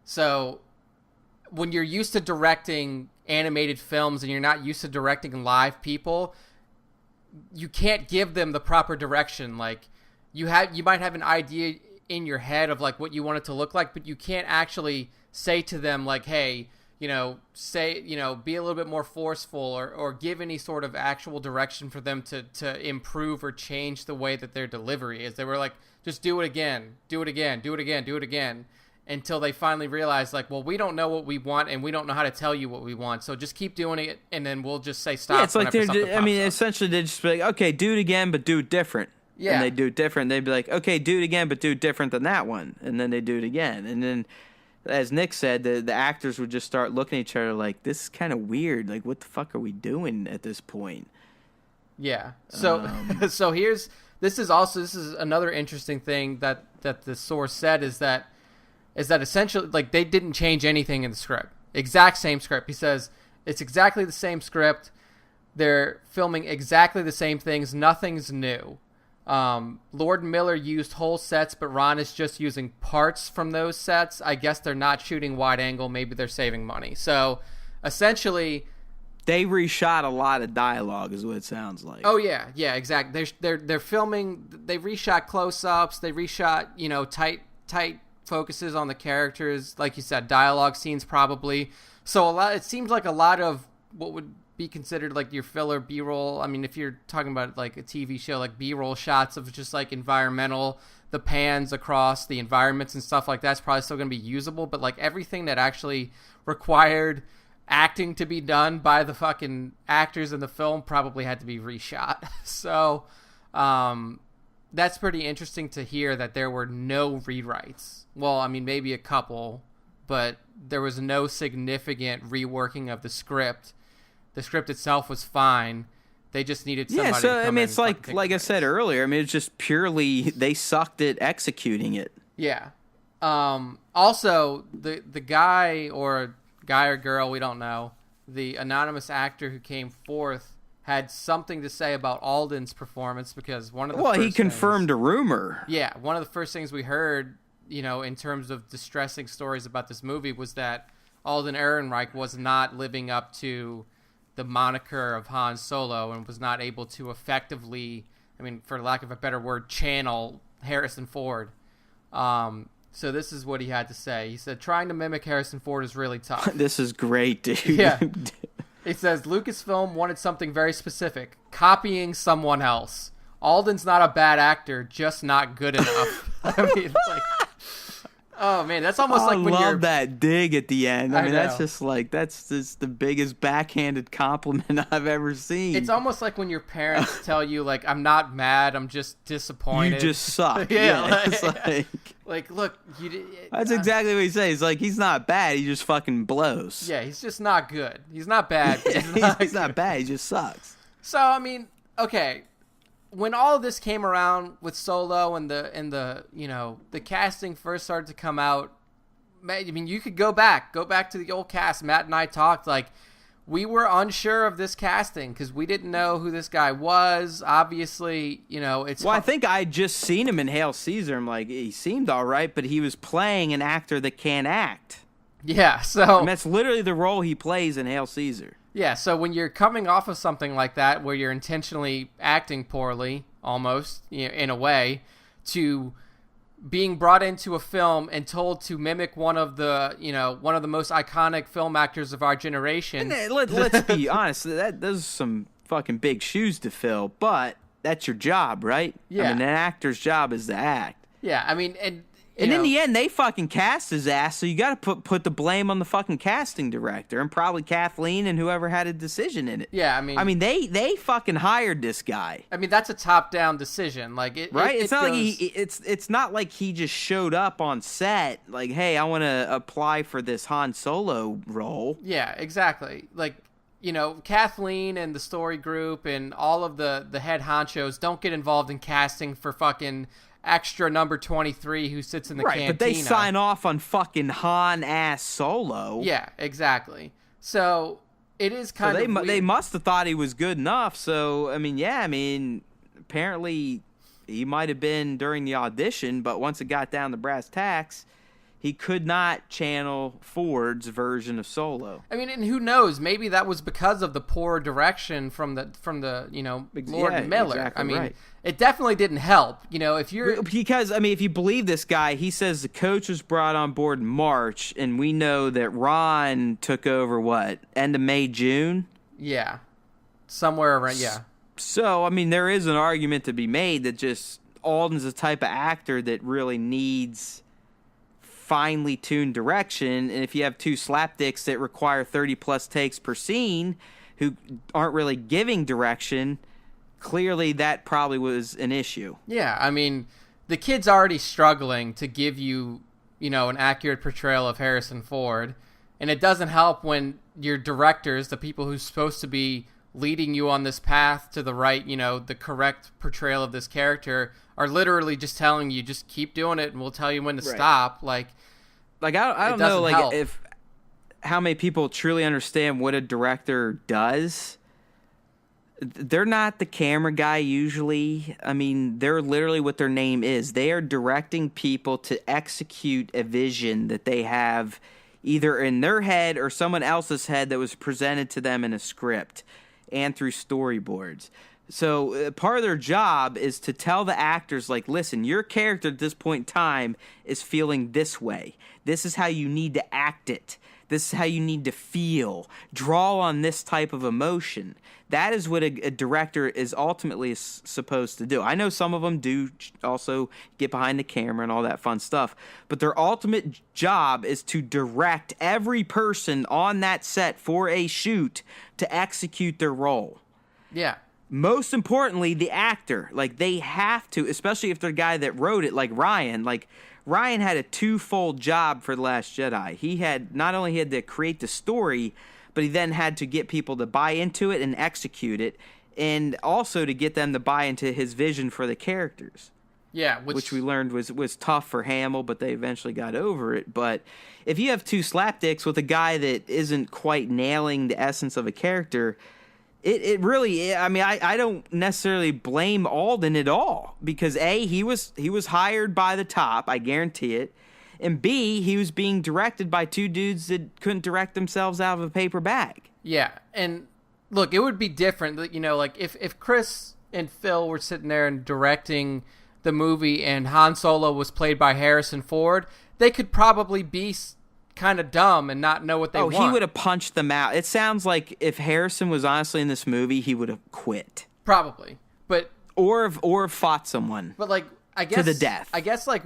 So when you're used to directing animated films and you're not used to directing live people, you can't give them the proper direction. Like, you might have an idea in your head of like what you want it to look like, but you can't actually say to them like, hey, be a little bit more forceful, or give any sort of actual direction for them to improve or change the way that their delivery is. They were like, just do it again, until they finally realized, like, well, we don't know what we want, and we don't know how to tell you what we want, so just keep doing it, and then we'll just say stop. Yeah, it's like essentially they just be like, okay, do it again, but do it different. Yeah. And they do it different. They'd be like, okay, do it again, but do it different than that one. And then they do it again. And then, as Nick said, the actors would just start looking at each other like, this is kind of weird. Like, what the fuck are we doing at this point? Yeah. So so this is another interesting thing that the source said, is that essentially, like, they didn't change anything in the script. Exact same script. He says it's exactly the same script. They're filming exactly the same things. Nothing's new. Lord Miller used whole sets, but Ron is just using parts from those sets. I guess they're not shooting wide angle. Maybe they're saving money. So essentially, they reshot a lot of dialogue, is what it sounds like. Oh yeah, exactly. They're filming. They reshot close-ups. They reshot tight focuses on the characters, like you said, dialogue scenes probably. So it seems like a lot of what would be considered like your filler B-roll. I mean, if you're talking about like a TV show, like B-roll shots of just like environmental, the pans across the environments and stuff like that's probably still going to be usable, but like everything that actually required acting to be done by the fucking actors in the film probably had to be reshot. So that's pretty interesting to hear that there were no rewrites. Well, I mean, maybe a couple, but there was no significant reworking of the script. The script itself was fine. They just needed somebody to come in. I mean, it's like I said earlier. I mean, it's just purely they sucked at executing it. Yeah. Also, the guy or girl, we don't know, the anonymous actor who came forth had something to say about Alden's performance, because one of the he confirmed a rumor. Yeah, one of the first things we heard, in terms of distressing stories about this movie was that Alden Ehrenreich was not living up to the moniker of Han Solo and was not able to effectively, for lack of a better word, channel Harrison Ford. So this is what he had to say. He said, trying to mimic Harrison Ford is really tough. This is great, dude. Yeah. He says, Lucasfilm wanted something very specific, copying someone else. Alden's not a bad actor, just not good enough. Oh man, that's almost like when I love that dig at the end. I know. That's just the biggest backhanded compliment I've ever seen. It's almost like when your parents tell you, like, I'm not mad, I'm just disappointed. You just suck. Yeah, It's like, look, that's exactly what he says. Like, he's not bad, he just fucking blows. Yeah, he's just not good. He's not bad. But he's not bad, he just sucks. So, okay. When all of this came around with Solo and the casting first started to come out, you could go back to the old cast. Matt and I talked, like, we were unsure of this casting because we didn't know who this guy was. Obviously, it's... Well, I think I just seen him in Hail Caesar. I'm like, he seemed all right, but he was playing an actor that can't act. Yeah, so... And that's literally the role he plays in Hail Caesar. Yeah, so when you're coming off of something like that, where you're intentionally acting poorly, almost, in a way, to being brought into a film and told to mimic one of the most iconic film actors of our generation. And let's be honest, those are some fucking big shoes to fill, but that's your job, right? Yeah. An actor's job is to act. Yeah, And in the end, they fucking cast his ass, so you got to put the blame on the fucking casting director and probably Kathleen and whoever had a decision in it. Yeah, they fucking hired this guy. That's a top-down decision, like right. It's not goes... like it's not like he just showed up on set like, hey, I want to apply for this Han Solo role. Yeah, exactly. Like, Kathleen and the story group and all of the head honchos don't get involved in casting for fucking extra number 23 who sits in the cantina. But they sign off on fucking Han-ass Solo. Yeah, exactly. So it is kind of weird. They must have thought he was good enough. So, apparently he might have been during the audition, but once it got down to brass tacks, he could not channel Ford's version of Solo. And who knows? Maybe that was because of the poor direction from the Lord and Miller. Exactly right. It definitely didn't help. If you believe this guy, he says the coach was brought on board in March, and we know that Ron took over end of May, June. Yeah, somewhere around. Yeah. So there is an argument to be made that just Alden's the type of actor that really needs finely tuned direction, and if you have two slapdicks that require 30 plus takes per scene who aren't really giving direction, clearly that probably was an issue. Yeah, the kid's already struggling to give you, an accurate portrayal of Harrison Ford, and it doesn't help when your directors, the people who's supposed to be leading you on this path to the right, the correct portrayal of this character, are literally just telling you, just keep doing it and we'll tell you when to stop. Like I don't know if how many people truly understand what a director does. They're not the camera guy usually. They're literally what their name is. They are directing people to execute a vision that they have either in their head or someone else's head that was presented to them in a script and through storyboards. So part of their job is to tell the actors, like, listen, your character at this point in time is feeling this way. This is how you need to act it. This is how you need to feel. Draw on this type of emotion. That is what a director is ultimately supposed to do. I know some of them do also get behind the camera and all that fun stuff, but their ultimate job is to direct every person on that set for a shoot to execute their role. Yeah. Most importantly, the actor. Like, they have to, especially if they're the guy that wrote it, like Ryan. Like, Ryan had a twofold job for The Last Jedi. He had not only had to create the story, but he then had to get people to buy into it and execute it, and also to get them to buy into his vision for the characters. Yeah, which we learned was tough for Hamill, but they eventually got over it. But if you have two slapdicks with a guy that isn't quite nailing the essence of a character, It really, I mean, I don't necessarily blame Alden at all, because A, he was hired by the top, I guarantee it, and B, he was being directed by two dudes that couldn't direct themselves out of a paper bag. Yeah, and look, it would be different, you know, like if Chris and Phil were sitting there and directing the movie and Han Solo was played by Harrison Ford, they could probably be kind of dumb and not know what they want. He would have punched them out. It sounds like if Harrison was honestly in this movie, he would have quit. Probably. But or fought someone. But like, I guess to the death. I guess like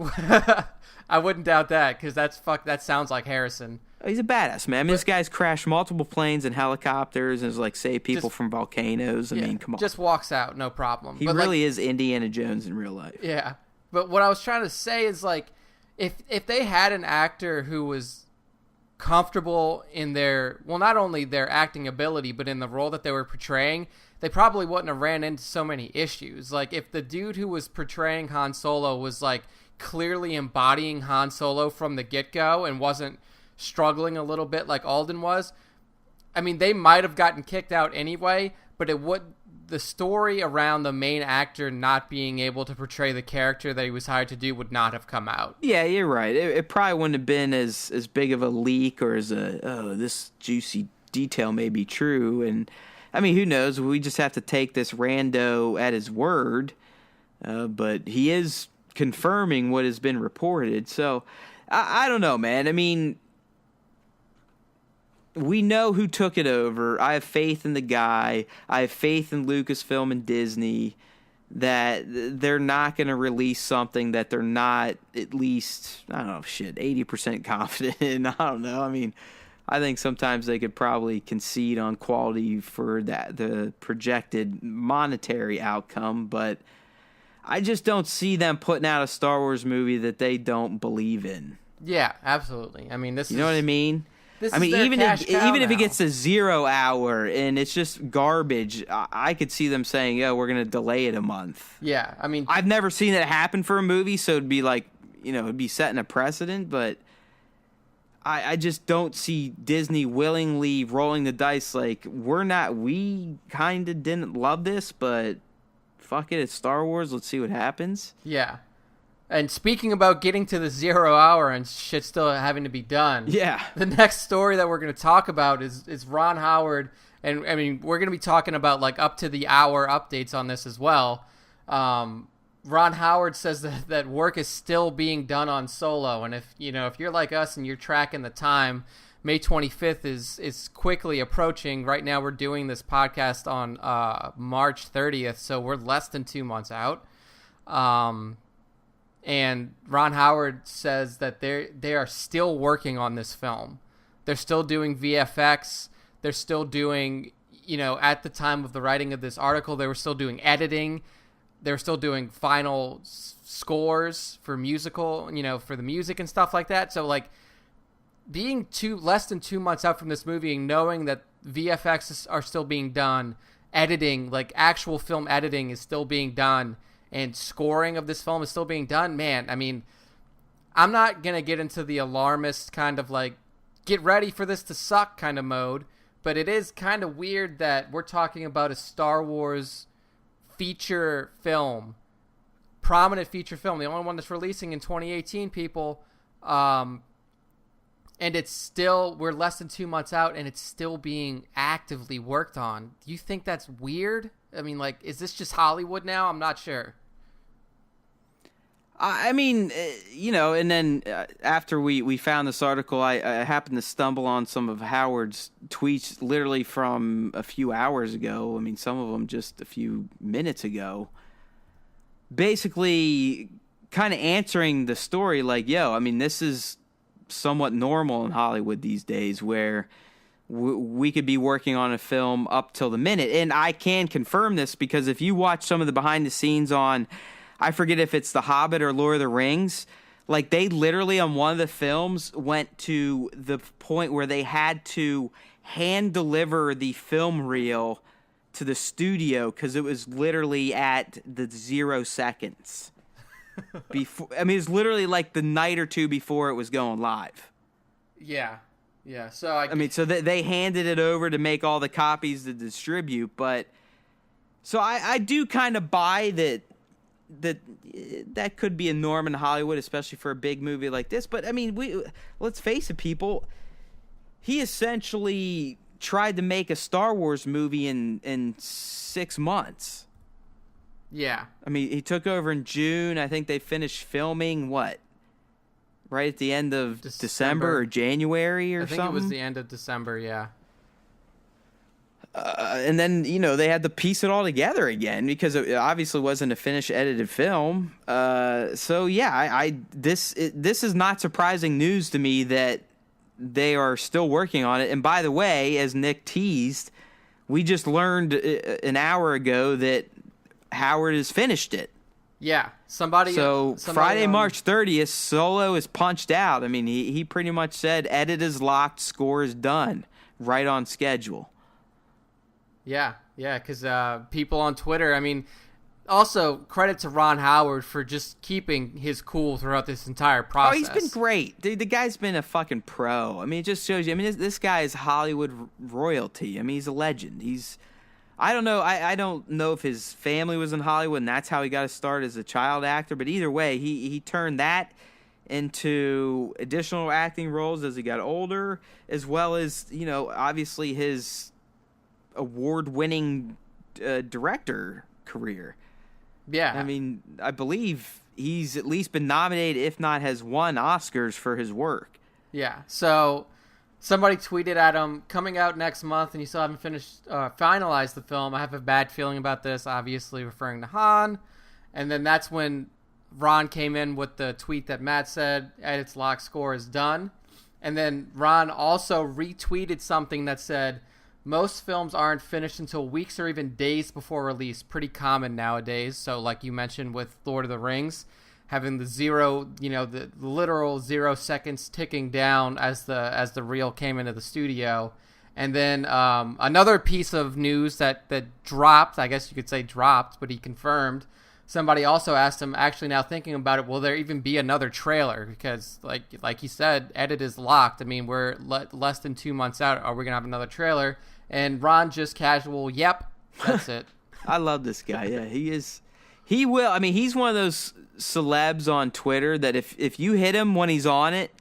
I wouldn't doubt that, because that sounds like Harrison. He's a badass, man. I mean, this guy's crashed multiple planes and helicopters and has like saved people from volcanoes. I mean, come on. Just walks out, no problem. He really is Indiana Jones in real life. Yeah. But what I was trying to say is, like, if they had an actor who was comfortable in their, well, not only their acting ability, but in the role that they were portraying, they probably wouldn't have ran into so many issues. Like, if the dude who was portraying Han Solo was like clearly embodying Han Solo from the get-go and wasn't struggling a little bit like Alden was, I mean, they might have gotten kicked out anyway, but the story around the main actor not being able to portray the character that he was hired to do would not have come out. Yeah, you're right. It probably wouldn't have been as big of a leak, or as this juicy detail may be true. And I mean, who knows? We just have to take this rando at his word. But he is confirming what has been reported. So I don't know, man. I mean, we know who took it over. I have faith in the guy. I have faith in Lucasfilm and Disney that they're not going to release something that they're not at least, I don't know, 80% confident in. I don't know. I mean, I think sometimes they could probably concede on quality for the projected monetary outcome, but I just don't see them putting out a Star Wars movie that they don't believe in. Yeah, absolutely. I mean, you know what I mean? Even if it gets to 0 hour and it's just garbage, I could see them saying, "Yo, we're gonna delay it a month." Yeah, I mean, I've never seen that happen for a movie, so it'd be like, it'd be setting a precedent. But I just don't see Disney willingly rolling the dice. Like, we kind of didn't love this, but fuck it, it's Star Wars. Let's see what happens. Yeah. And speaking about getting to the 0 hour and shit still having to be done, yeah, the next story that we're going to talk about is Ron Howard, and I mean, we're going to be talking about like up to the hour updates on this as well. Ron Howard says that work is still being done on Solo, and if you're like us and you're tracking the time, May 25th is quickly approaching. Right now, we're doing this podcast on March 30th, so we're less than 2 months out. And Ron Howard says that they are still working on this film. They're still doing VFX. They're still doing, at the time of the writing of this article, they were still doing editing. They were still doing final scores for musical, for the music and stuff like that. So, like, being less than 2 months out from this movie and knowing that VFX are still being done, editing, like actual film editing is still being done, and scoring of this film is still being done, man, I mean, I'm not going to get into the alarmist kind of like, get ready for this to suck kind of mode, but it is kind of weird that we're talking about a Star Wars feature film, prominent feature film, the only one that's releasing in 2018, people, and it's still, we're less than 2 months out, and it's still being actively worked on. Do you think that's weird? I mean, like, is this just Hollywood now? I'm not sure. I mean, and then after we found this article, I happened to stumble on some of Howard's tweets literally from a few hours ago. I mean, some of them just a few minutes ago. Basically kind of answering the story like, yo, I mean, this is somewhat normal in Hollywood these days where we could be working on a film up till the minute. And I can confirm this because if you watch some of the behind the scenes on, I forget if it's The Hobbit or Lord of the Rings, like they literally on one of the films went to the point where they had to hand deliver the film reel to the studio because it was literally at the 0 seconds. Before, I mean, it's literally like the night or two before it was going live. Yeah. Yeah. So I mean, so they handed it over to make all the copies to distribute, but so I do kind of buy that could be a norm in Hollywood, especially for a big movie like this. But I mean, let's face it, people. He essentially tried to make a Star Wars movie in 6 months. Yeah. I mean, he took over in June. I think they finished filming right at the end of December or January or something. I think it was the end of December, yeah. And then, they had to piece it all together again because it obviously wasn't a finished edited film. So yeah, this is not surprising news to me that they are still working on it. And by the way, as Nick teased, we just learned an hour ago that Howard has finished it. Yeah, So Friday, March 30th, Solo is punched out. I mean, he pretty much said edit is locked, score is done, right on schedule. Yeah, because people on Twitter, I mean, also credit to Ron Howard for just keeping his cool throughout this entire process. Oh, he's been great. The guy's been a fucking pro. I mean, it just shows you. I mean, this guy is Hollywood royalty. I mean, he's a legend. I don't know. I don't know if his family was in Hollywood and that's how he got his start as a child actor. But either way, he turned that into additional acting roles as he got older, as well as, obviously his award-winning director career. Yeah. I mean, I believe he's at least been nominated, if not has won Oscars for his work. Yeah. So somebody tweeted at him, coming out next month, and you still haven't finalized the film. I have a bad feeling about this, obviously referring to Han. And then that's when Ron came in with the tweet that Matt said, edits lock, score is done. And then Ron also retweeted something that said, most films aren't finished until weeks or even days before release. Pretty common nowadays. So like you mentioned with Lord of the Rings, having the literal 0 seconds ticking down as the reel came into the studio. And then another piece of news that dropped, I guess you could say dropped, but he confirmed. Somebody also asked him, actually now thinking about it, will there even be another trailer? Because like he said, edit is locked. I mean, we're less than 2 months out. Are we going to have another trailer? And Ron just casual, yep, that's it. I love this guy. Yeah, he is. He will. I mean, he's one of those celebs on Twitter that if you hit him when he's on it,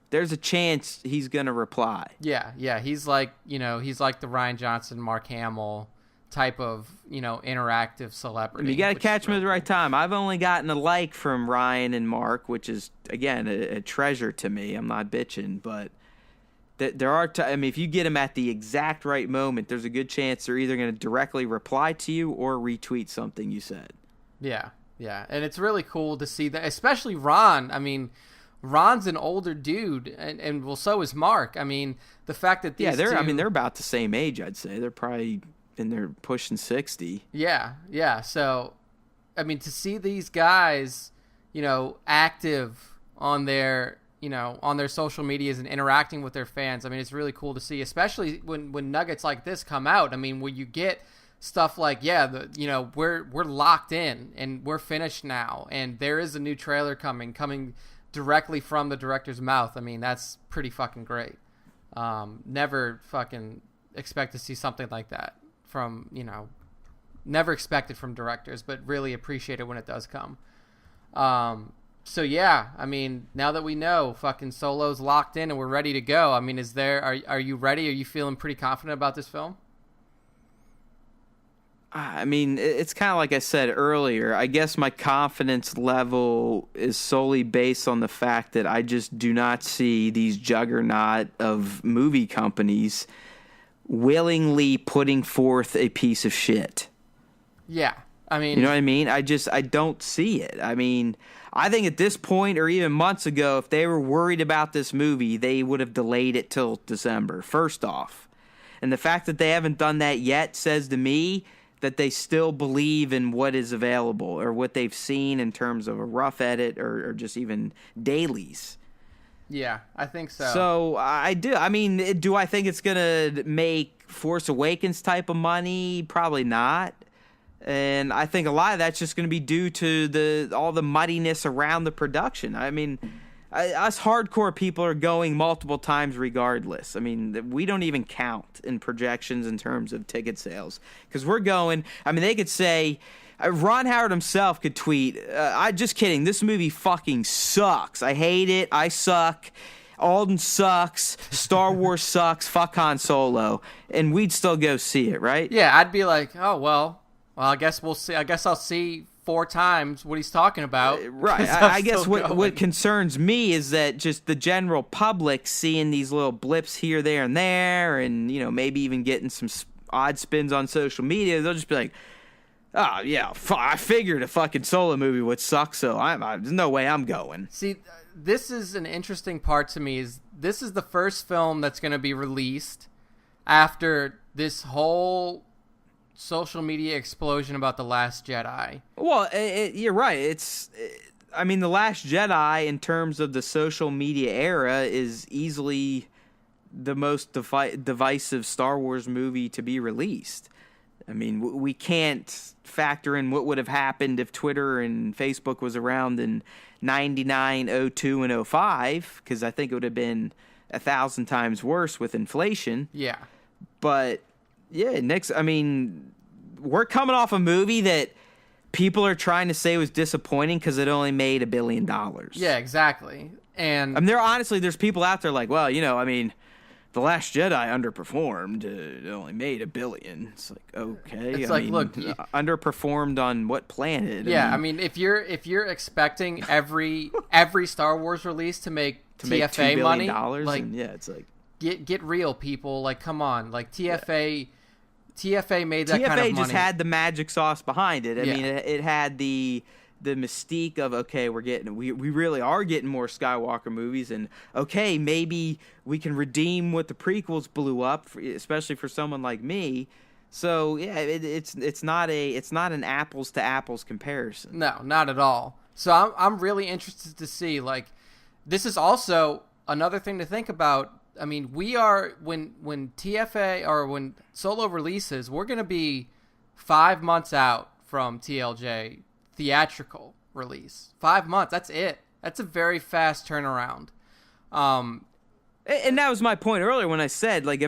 there's a chance he's going to reply. Yeah. He's like the Rian Johnson, Mark Hamill type of, interactive celebrity. I mean, you got to catch him at the right time. I've only gotten a like from Ryan and Mark, which is, again, a treasure to me. I'm not bitching, but there are I mean, if you get them at the exact right moment, there's a good chance they're either going to directly reply to you or retweet something you said. Yeah. And it's really cool to see that, especially Ron. I mean, Ron's an older dude, and well, so is Mark. I mean, the fact that these they're about the same age, I'd say. They're probably they're pushing 60. Yeah. So, I mean, to see these guys, active on their social medias and interacting with their fans, I mean, it's really cool to see, especially when nuggets like this come out. I mean, when you get stuff like, we're locked in and we're finished now, and there is a new trailer coming directly from the director's mouth. I mean, that's pretty fucking great. Never fucking expect to see something like that from, never expected from directors, but really appreciate it when it does come. So yeah, I mean, now that we know fucking Solo's locked in and we're ready to go, I mean, are you ready? Are you feeling pretty confident about this film? I mean, it's kind of like I said earlier. I guess my confidence level is solely based on the fact that I just do not see these juggernaut of movie companies willingly putting forth a piece of shit. Yeah. I mean, you know what I mean? I don't see it. I mean, I think at this point or even months ago, if they were worried about this movie, they would have delayed it till December, first off. And the fact that they haven't done that yet says to me that they still believe in what is available or what they've seen in terms of a rough edit or just even dailies. Yeah, I think so. So I do. I mean, do I think it's going to make Force Awakens type of money? Probably not. And I think a lot of that's just going to be due to all the muddiness around the production. I mean, us hardcore people are going multiple times regardless. I mean, we don't even count in projections in terms of ticket sales because we're going. I mean, they could say Ron Howard himself could tweet, "I just kidding. This movie fucking sucks. I hate it. I suck. Alden sucks. Star Wars sucks. Fuck Han Solo," and we'd still go see it, right? Yeah, I'd be like, oh well, I guess we'll see. I guess I'll see 4 times what he's talking about. Right. I guess what concerns me is that just the general public seeing these little blips here, there, and there, and maybe even getting some odd spins on social media, they'll just be like, "Oh yeah, I figured a fucking Solo movie would suck, so there's no way I'm going." See, this is an interesting part to me. Is this is the first film that's going to be released after this whole social media explosion about The Last Jedi. Well, you're right. I mean, The Last Jedi, in terms of the social media era, is easily the most divisive Star Wars movie to be released. I mean, we can't factor in what would have happened if Twitter and Facebook was around in 99, 02, and 05, because I think it would have been 1,000 times worse with inflation. Yeah. But yeah, we're coming off a movie that people are trying to say was disappointing because it only made $1 billion. Yeah, exactly. And there's people out there like, well, The Last Jedi underperformed. It only made $1 billion. It's like, okay. Look, underperformed on what planet? Yeah, if you're expecting every Star Wars release to make TFA money, it's like get real, people. Like, come on, like TFA made that kind of money. TFA just had the magic sauce behind it. I mean, it had the mystique of, okay, we really are getting more Skywalker movies, and okay, maybe we can redeem what the prequels blew up, especially for someone like me. So yeah, it's not an apples to apples comparison. No, not at all. So I'm really interested to see, like, this is also another thing to think about. I mean, we are when TFA or when Solo releases, we're going to be 5 months out from TLJ theatrical release. 5 months, that's it. That's a very fast turnaround. And that was my point earlier when I said, like,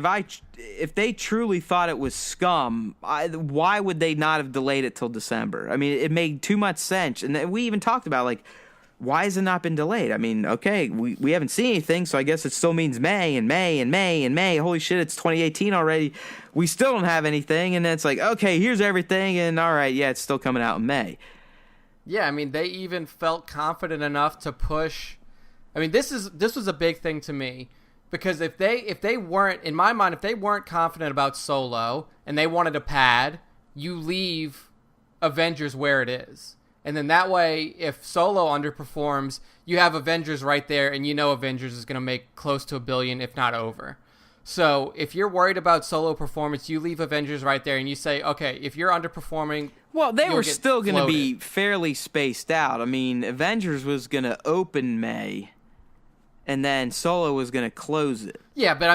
if they truly thought it was scum, why would they not have delayed it till December? I mean, it made too much sense. And we even talked about, like, why has it not been delayed? I mean, okay, we haven't seen anything, so I guess it still means May and May and May and May. Holy shit, it's 2018 already. We still don't have anything, and then it's like, okay, here's everything, and all right, yeah, it's still coming out in May. Yeah, I mean, they even felt confident enough to push. I mean, this was a big thing to me, because if they weren't, in my mind, if they weren't confident about Solo and they wanted a pad, you leave Avengers where it is. And then that way, if Solo underperforms, you have Avengers right there, and Avengers is going to make close to $1 billion, if not over. So if you're worried about Solo performance, you leave Avengers right there, and you say, okay, if you're underperforming, well, they were still going to be fairly spaced out. I mean, Avengers was going to open May, and then Solo was going to close it. Yeah, but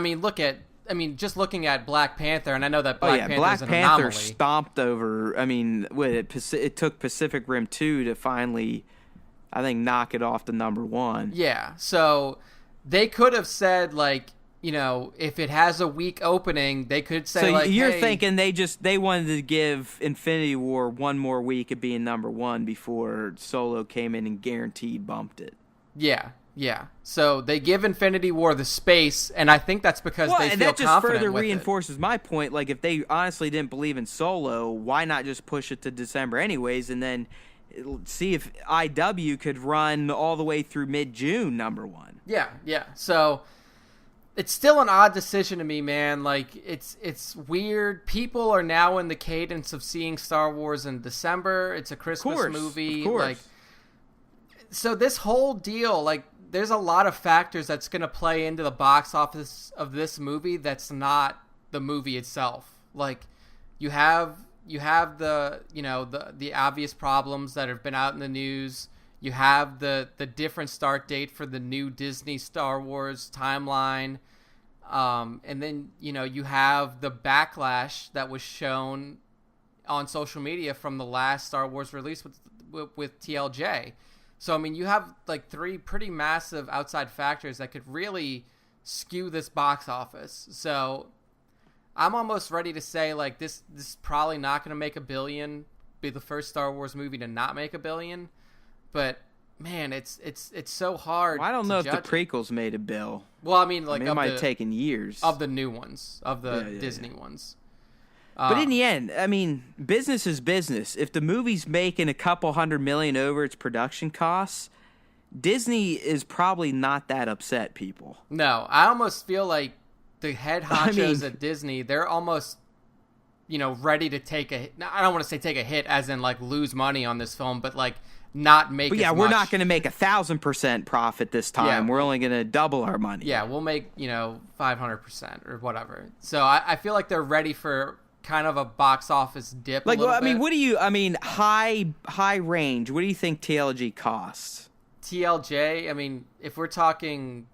just looking at Black Panther, and I know that Black Panther is an anomaly. Black Panther stomped over. I mean, it took Pacific Rim 2 to finally, I think, knock it off to number 1. Yeah, so they could have said, like, if it has a weak opening, they could say, so you're thinking they wanted to give Infinity War one more week of being number 1 before Solo came in and guaranteed bumped it. Yeah. Yeah, so they give Infinity War the space, and I think that's because they feel confident with it. That just further reinforces my point. Like, if they honestly didn't believe in Solo, why not just push it to December anyways, and then see if IW could run all the way through mid-June number 1? Yeah. So it's still an odd decision to me, man. Like, it's weird. People are now in the cadence of seeing Star Wars in December. It's a Christmas movie. Of course. Like, so this whole deal, like, there's a lot of factors that's going to play into the box office of this movie that's not the movie itself. Like, you have the the obvious problems that have been out in the news. You have the different start date for the new Disney Star Wars timeline. And then, you have the backlash that was shown on social media from the last Star Wars release with TLJ. So, I mean, you have like three pretty massive outside factors that could really skew this box office. So I'm almost ready to say like this is probably not going to make $1 billion, be the first Star Wars movie to not make $1 billion. But man, it's so hard. Well, I don't know if the prequels made a bill. Well, I mean, like it might have taken years of the new ones, of the Disney ones. But in the end, I mean, business is business. If the movie's making a couple $100 million over its production costs, Disney is probably not that upset, people. No, I almost feel like the head honchos at Disney, they're almost, ready to take a hit. I don't want to say take a hit as in like lose money on this film, but like not make But yeah, as we're much. not going to make 1,000% profit this time. Yeah. We're only going to double our money. Yeah, we'll make, 500% or whatever. So I feel like they're ready for kind of a box office dip. Like, a little bit. Bit. High range. What do you think TLG costs? TLJ, if we're talking,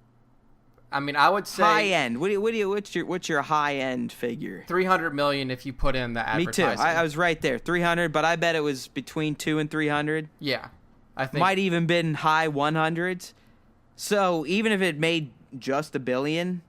I would say high end. What's your high end figure? 300 million if you put in the advertising. Me too. I was right there, 300, but I bet it was between 200 and 300. Yeah, I think might even been high 100s. So even if it made just $1 billion,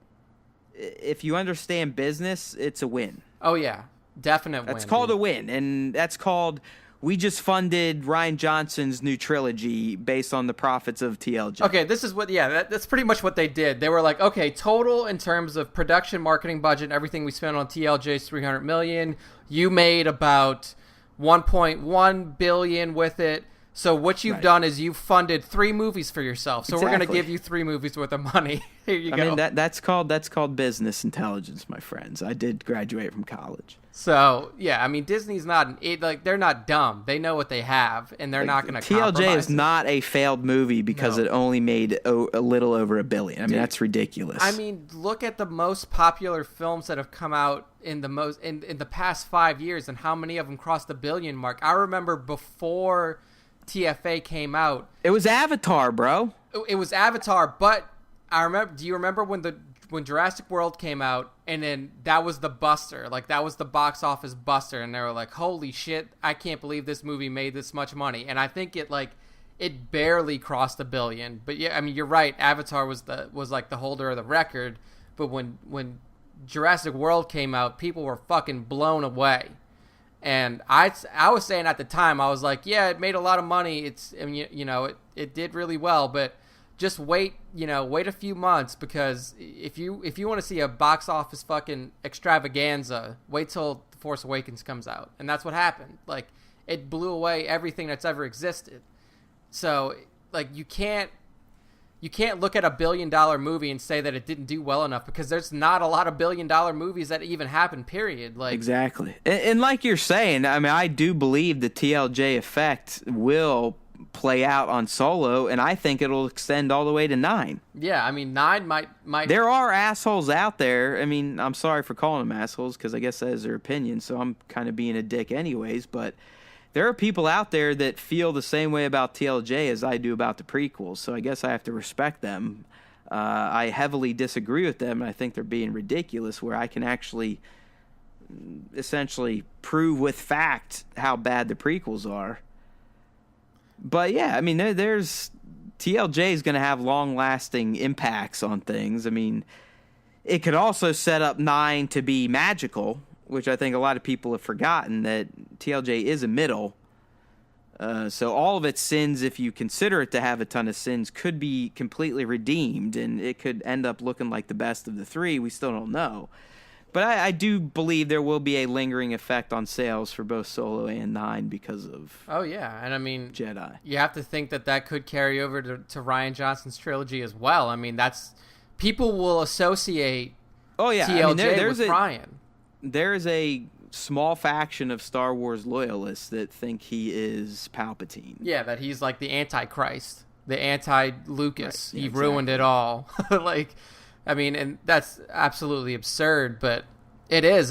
if you understand business, it's a win. Oh yeah, definite win. That's called a win, and that's called. We just funded Rian Johnson's new trilogy based on the profits of TLJ. Okay, this is what, that's pretty much what they did. They were like, okay, total in terms of production, marketing budget, everything we spent on TLJ is $300 million. You made about $1.1 billion with it. So what you've done is you've funded 3 movies for yourself. So we're going to give you 3 movies worth of money. Here you go. I mean, that's called business intelligence, my friends. I did graduate from college. So, yeah, Disney's they're not dumb. They know what they have, and they're not going to compromise. TLJ is not a failed movie because it only made a little over $1 billion. That's ridiculous. Look at the most popular films that have come out in the past 5 years, and how many of them crossed the $1 billion mark. I remember before TFA came out, it was Avatar, bro. It was Avatar, but I remember. Do you remember when Jurassic World came out, and then that was the buster, like that was the box office buster, and they were like, "Holy shit! I can't believe this movie made this much money." And I think it barely crossed $1 billion. But yeah, you're right. Avatar was like the holder of the record. But when Jurassic World came out, people were fucking blown away. And I was saying at the time, I was like, yeah, it made a lot of money. It did really well, but just wait a few months, because if you want to see a box office fucking extravaganza, wait till The Force Awakens comes out. And that's what happened. Like, it blew away everything that's ever existed. So, like, you can't look at a $1 billion movie and say that it didn't do well enough, because there's not a lot of $1 billion movies that even happen, period. Like, exactly. And like you're saying, I do believe the TLJ effect will play out on Solo, and I think it'll extend all the way to 9. Yeah, 9 might. There are assholes out there. I'm sorry for calling them assholes, because I guess that is their opinion, so I'm kind of being a dick anyways, but there are people out there that feel the same way about TLJ as I do about the prequels, so I guess I have to respect them. I heavily disagree with them, and I think they're being ridiculous, where I can actually essentially prove with fact how bad the prequels are. But yeah, there's TLJ is going to have long-lasting impacts on things. It could also set up 9 to be magical, which I think a lot of people have forgotten, that TLJ is a middle. So all of its sins, if you consider it to have a ton of sins, could be completely redeemed, and it could end up looking like the best of the 3. We still don't know. But I do believe there will be a lingering effect on sales for both Solo and 9 because of Jedi. You have to think that could carry over to Rian Johnson's trilogy as well. That's people will associate TLJ with Rian. There's a small faction of Star Wars loyalists that think he is Palpatine. Yeah, that he's like the Antichrist, the anti-Lucas. Right. Yeah, he ruined it all. And that's absolutely absurd, but it is.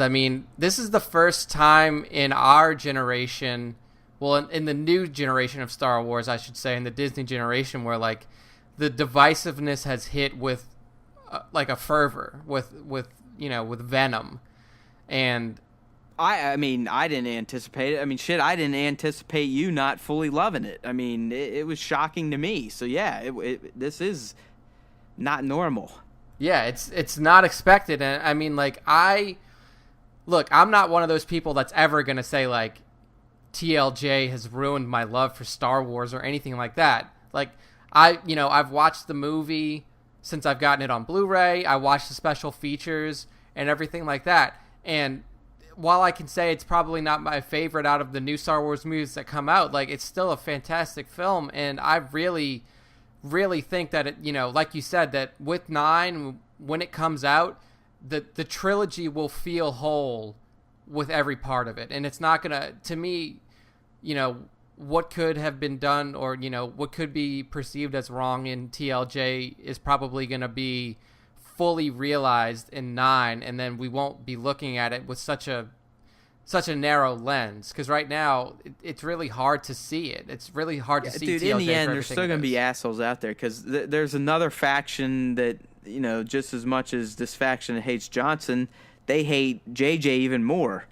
This is the first time in our generation, well, in the new generation of Star Wars, I should say, in the Disney generation, where like the divisiveness has hit with like a fervor, with venom. And I mean, I didn't anticipate it. I mean, shit, I didn't anticipate you not fully loving it. I mean, it was shocking to me. So yeah, this is not normal. Yeah, it's not expected. And I mean, like, I'm not one of those people that's ever going to say, like, TLJ has ruined my love for Star Wars or anything like that. Like, I've watched the movie since I've gotten it on Blu-ray. I watched the special features and everything like that. And while I can say it's probably not my favorite out of the new Star Wars movies that come out, like, it's still a fantastic film. And I really, really think that it, like you said, that with 9, when it comes out, the trilogy will feel whole with every part of it. And it's not gonna, to me, what could have been done or, what could be perceived as wrong in TLJ is probably gonna be fully realized in 9, and then we won't be looking at it with such a narrow lens, because right now it's really hard to see it. It's really hard to see. Dude, TLJ in the end, for there's still gonna be assholes out there, because there's another faction that, just as much as this faction hates Johnson, they hate JJ even more.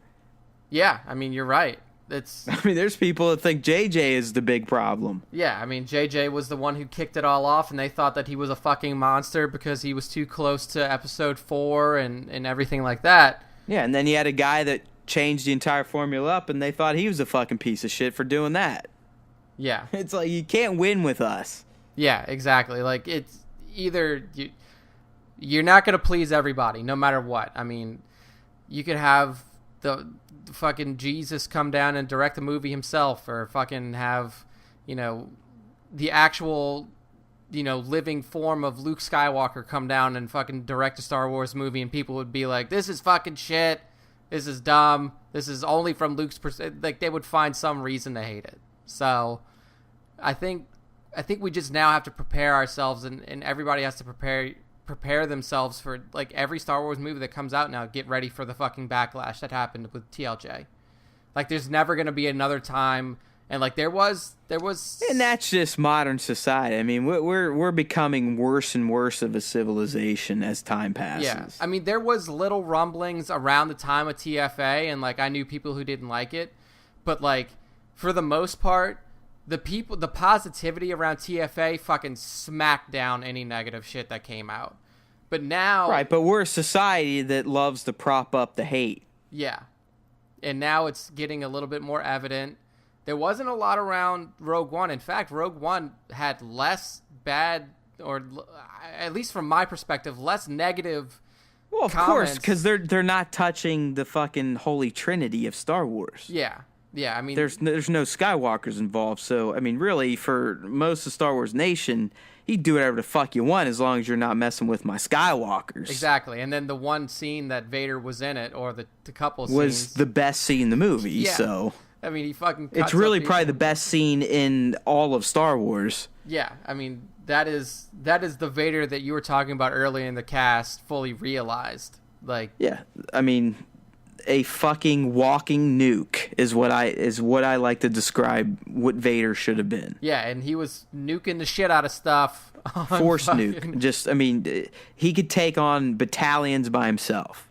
Yeah, I mean, you're right. I mean, there's people that think JJ is the big problem. Yeah, I mean, JJ was the one who kicked it all off, and they thought that he was a fucking monster because he was too close to episode 4 and everything like that. Yeah, and then you had a guy that changed the entire formula up, and they thought he was a fucking piece of shit for doing that. Yeah. It's like, you can't win with us. Yeah, exactly. Like, it's either you're not going to please everybody, no matter what. I mean, you could have the fucking Jesus come down and direct the movie himself, or fucking have, the actual, living form of Luke Skywalker come down and fucking direct a Star Wars movie, and people would be like, this is fucking shit. This is dumb. This is only from Luke's perspective. Like, they would find some reason to hate it. So I think we just now have to prepare ourselves, and everybody has to prepare themselves for, like, every Star Wars movie that comes out now. Get ready for the fucking backlash that happened with TLJ. Like, there's never going to be another time, and like there was, and that's just modern society. I mean, we're becoming worse and worse of a civilization as time passes. Yeah, I mean, there was little rumblings around the time of TFA, and like I knew people who didn't like it, but like for the most part, the positivity around TFA fucking smacked down any negative shit that came out. But now... Right, but we're a society that loves to prop up the hate. Yeah. And now it's getting a little bit more evident. There wasn't a lot around Rogue One. In fact, Rogue One had less bad, or at least from my perspective, less negative Well, of comments. course, because they're not touching the fucking holy trinity of Star Wars. Yeah. Yeah, I mean... There's no Skywalkers involved, so, I mean, really, for most of Star Wars Nation, you do whatever the fuck you want as long as you're not messing with my Skywalkers. Exactly, and then the one scene that Vader was in it, or the couple scenes... was the best scene in the movie, yeah. So... I mean, he fucking... It's really probably the best scene in all of Star Wars. Yeah, I mean, that is the Vader that you were talking about earlier in the cast fully realized. Like... Yeah, I mean... A fucking walking nuke is what I like to describe what Vader should have been. Yeah, and he was nuking the shit out of stuff. Force nuke. Just, I mean, he could take on battalions by himself.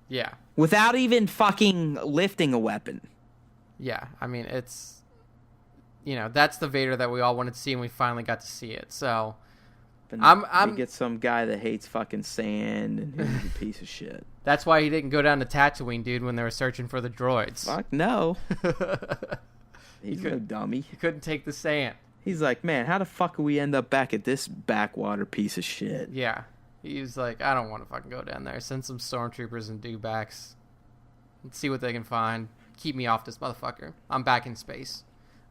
Yeah. Without even fucking lifting a weapon. Yeah, I mean, it's, that's the Vader that we all wanted to see, and we finally got to see it. So, I'm get some guy that hates fucking sand and he's a piece of shit. That's why he didn't go down to Tatooine, dude, when they were searching for the droids. Fuck no. He's no dummy. He couldn't take the sand. He's like, man, how the fuck do we end up back at this backwater piece of shit? Yeah. He was like, I don't want to fucking go down there. Send some stormtroopers and dewbacks. Let's see what they can find. Keep me off this motherfucker. I'm back in space.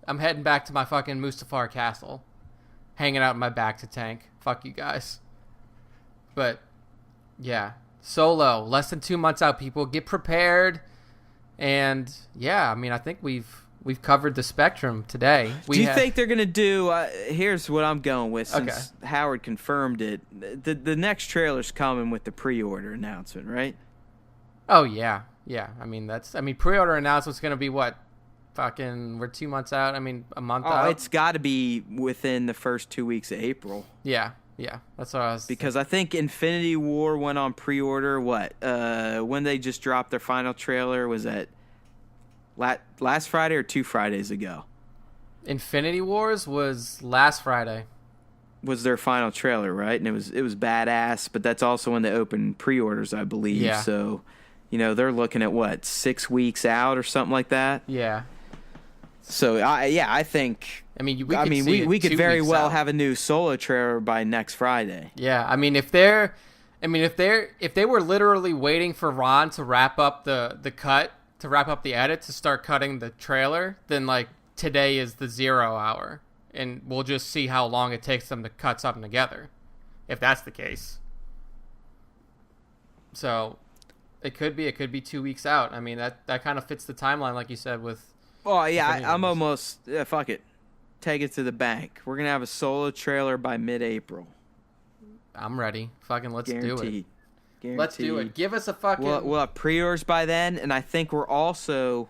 I'm heading back to my fucking Mustafar castle. Hanging out in my back to tank. Fuck you guys. But, yeah. Solo. Less than 2 months out, people. Get prepared. And, yeah, I mean, I think we've covered the spectrum today. Do you think they're going to do... here's what I'm going with, since Howard confirmed it. The next trailer's coming with the pre-order announcement, right? Oh, yeah. Yeah, I mean, pre-order announcement's going to be what? Fucking, we're 2 months out. I mean, a month out. It's got to be within the first 2 weeks of April. Yeah. Yeah, that's what I was Because I think Infinity War went on pre-order. When they just dropped their final trailer, was that last Friday or 2 Fridays ago? Infinity Wars was last Friday. Was their final trailer, right? And it was badass, but that's also when they opened pre-orders, I believe. Yeah. So, they're looking at 6 weeks out or something like that. Yeah. So I think. I mean, we could very well have a new Solo trailer by next Friday. Yeah, I mean, if they were literally waiting for Ron to wrap up the cut, to wrap up the edit, to start cutting the trailer, then like today is the 0 hour, and we'll just see how long it takes them to cut something together, if that's the case. So, it could be 2 weeks out. I mean, that kind of fits the timeline, like you said, with. Oh yeah, I'm almost fuck it. Take it to the bank. We're gonna have a Solo trailer by mid-April. I'm ready. Fucking let's do it. Guaranteed. Let's do it. Give us a fucking. We'll have pre-orders by then, and I think we're also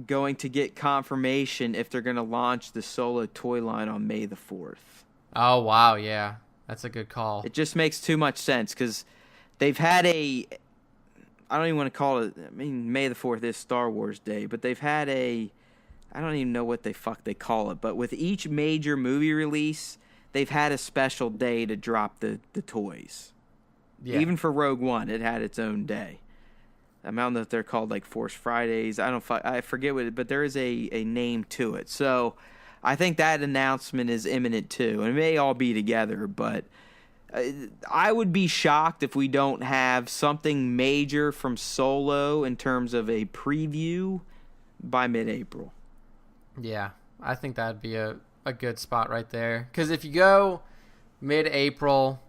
going to get confirmation if they're gonna launch the Solo toy line on May the 4th. Oh wow, yeah, that's a good call. It just makes too much sense because they've had I don't even want to call it. I mean, May the 4th is Star Wars Day, but they've had I don't even know what they call it, but with each major movie release, they've had a special day to drop the toys. Yeah. Even for Rogue One, it had its own day. I don't know if they're called like Force Fridays. I forget what, but there is a name to it. So I think that announcement is imminent too, and it may all be together, but I would be shocked if we don't have something major from Solo in terms of a preview by mid-April. Yeah, I think that'd be a good spot right there. Because if you go mid-April,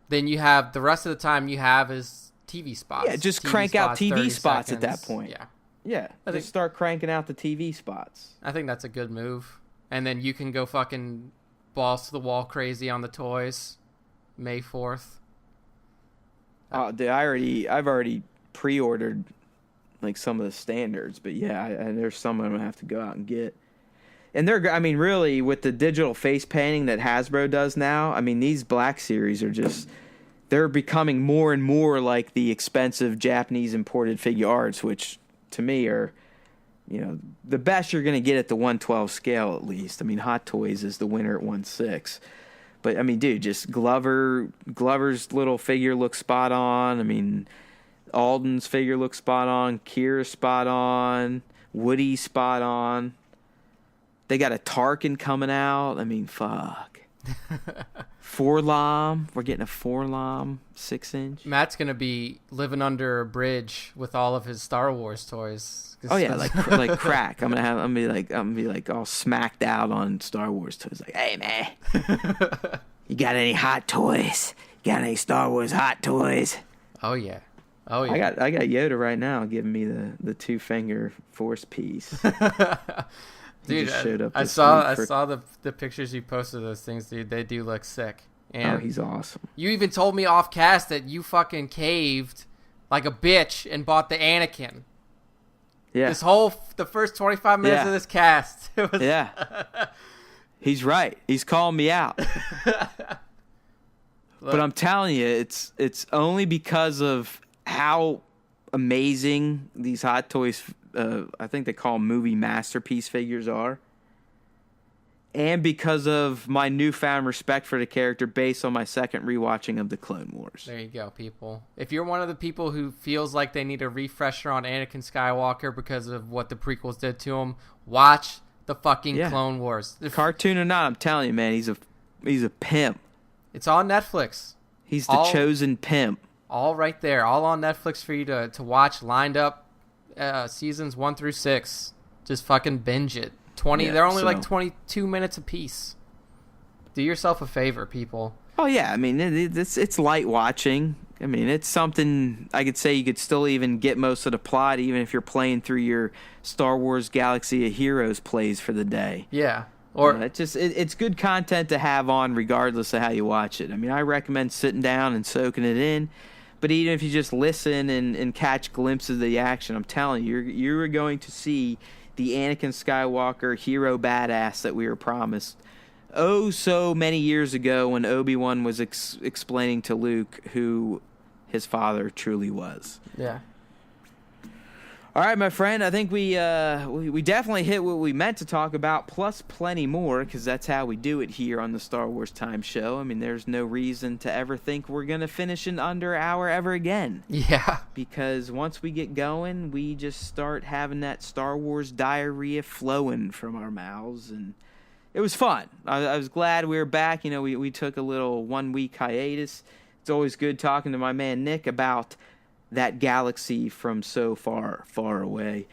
then you have the rest of the time you have is TV spots. Yeah, just TV crank spots, out TV spots seconds. at that point. Yeah. Yeah, just start cranking out the TV spots. I think that's a good move. And then you can go fucking balls to the wall crazy on the toys May 4th. Dude, I've already pre-ordered like some of the standards, but yeah, there's some I'm gonna have to go out and get. And really, with the digital face painting that Hasbro does now, I mean, these Black Series are they're becoming more and more like the expensive Japanese imported figure arts, which to me are, the best you're going to get at the 1/12 scale at least. I mean, Hot Toys is the winner at 1/6. But, I mean, dude, just Glover's little figure looks spot on. I mean, Alden's figure looks spot on. Kira's spot on. Woody's spot on. They got a Tarkin coming out. I mean, fuck. Forlom. We're getting a Forlom 6-inch. Matt's going to be living under a bridge with all of his Star Wars toys. Oh yeah, like crack. I'm gonna be like all smacked out on Star Wars toys. Like, hey man, you got any hot toys? Got any Star Wars hot toys? Oh yeah. I got Yoda right now giving me the 2-finger Force piece. Dude, I saw the pictures you posted of those things, dude. They do look sick. And he's awesome. You even told me off cast that you fucking caved like a bitch and bought the Anakin. Yeah. The first 25 minutes of this cast. It was... Yeah. He's right. He's calling me out. But I'm telling you, it's only because of how amazing these Hot Toys, I think they call them movie masterpiece figures are. And because of my newfound respect for the character based on my second rewatching of the Clone Wars. There you go, people. If you're one of the people who feels like they need a refresher on Anakin Skywalker because of what the prequels did to him, watch the fucking Clone Wars. Cartoon or not, I'm telling you, man, he's a pimp. It's on Netflix. He's the chosen pimp. All right there. All on Netflix for you to watch, lined up, seasons 1 through 6. Just fucking binge it. They're only like 22 minutes apiece. Do yourself a favor, people. Oh yeah, I mean it's light watching. I mean it's something I could say you could still even get most of the plot even if you're playing through your Star Wars Galaxy of Heroes plays for the day. Yeah. Or it's good content to have on regardless of how you watch it. I mean I recommend sitting down and soaking it in. But even if you just listen and catch glimpses of the action, I'm telling you, you're going to see the Anakin Skywalker hero badass that we were promised oh so many years ago when Obi-Wan was explaining to Luke who his father truly was. Yeah. All right, my friend, I think we definitely hit what we meant to talk about, plus plenty more, because that's how we do it here on the Star Wars Time Show. I mean, there's no reason to ever think we're going to finish in under an hour ever again. Yeah. Because once we get going, we just start having that Star Wars diarrhea flowing from our mouths, and it was fun. I was glad we were back. You know, we took a little 1-week hiatus. It's always good talking to my man Nick about that galaxy from so far, far away.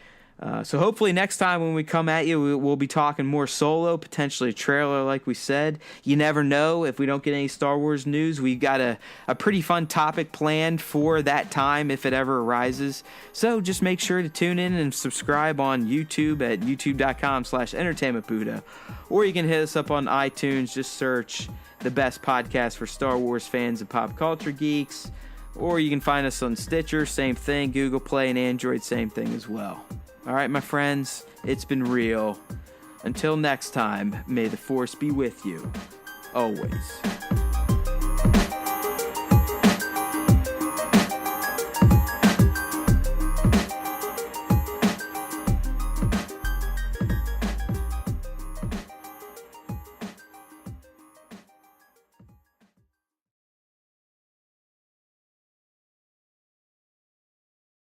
So hopefully next time when we come at you, we'll be talking more Solo, potentially a trailer like we said. You never know. If we don't get any Star Wars news, we've got a pretty fun topic planned for that time if it ever arises. So just make sure to tune in and subscribe on YouTube at youtube.com/entertainmentbuddha. Or you can hit us up on iTunes. Just search the best podcast for Star Wars fans and pop culture geeks. Or you can find us on Stitcher, same thing, Google Play and Android, same thing as well. All right, my friends, it's been real. Until next time, may the Force be with you, always.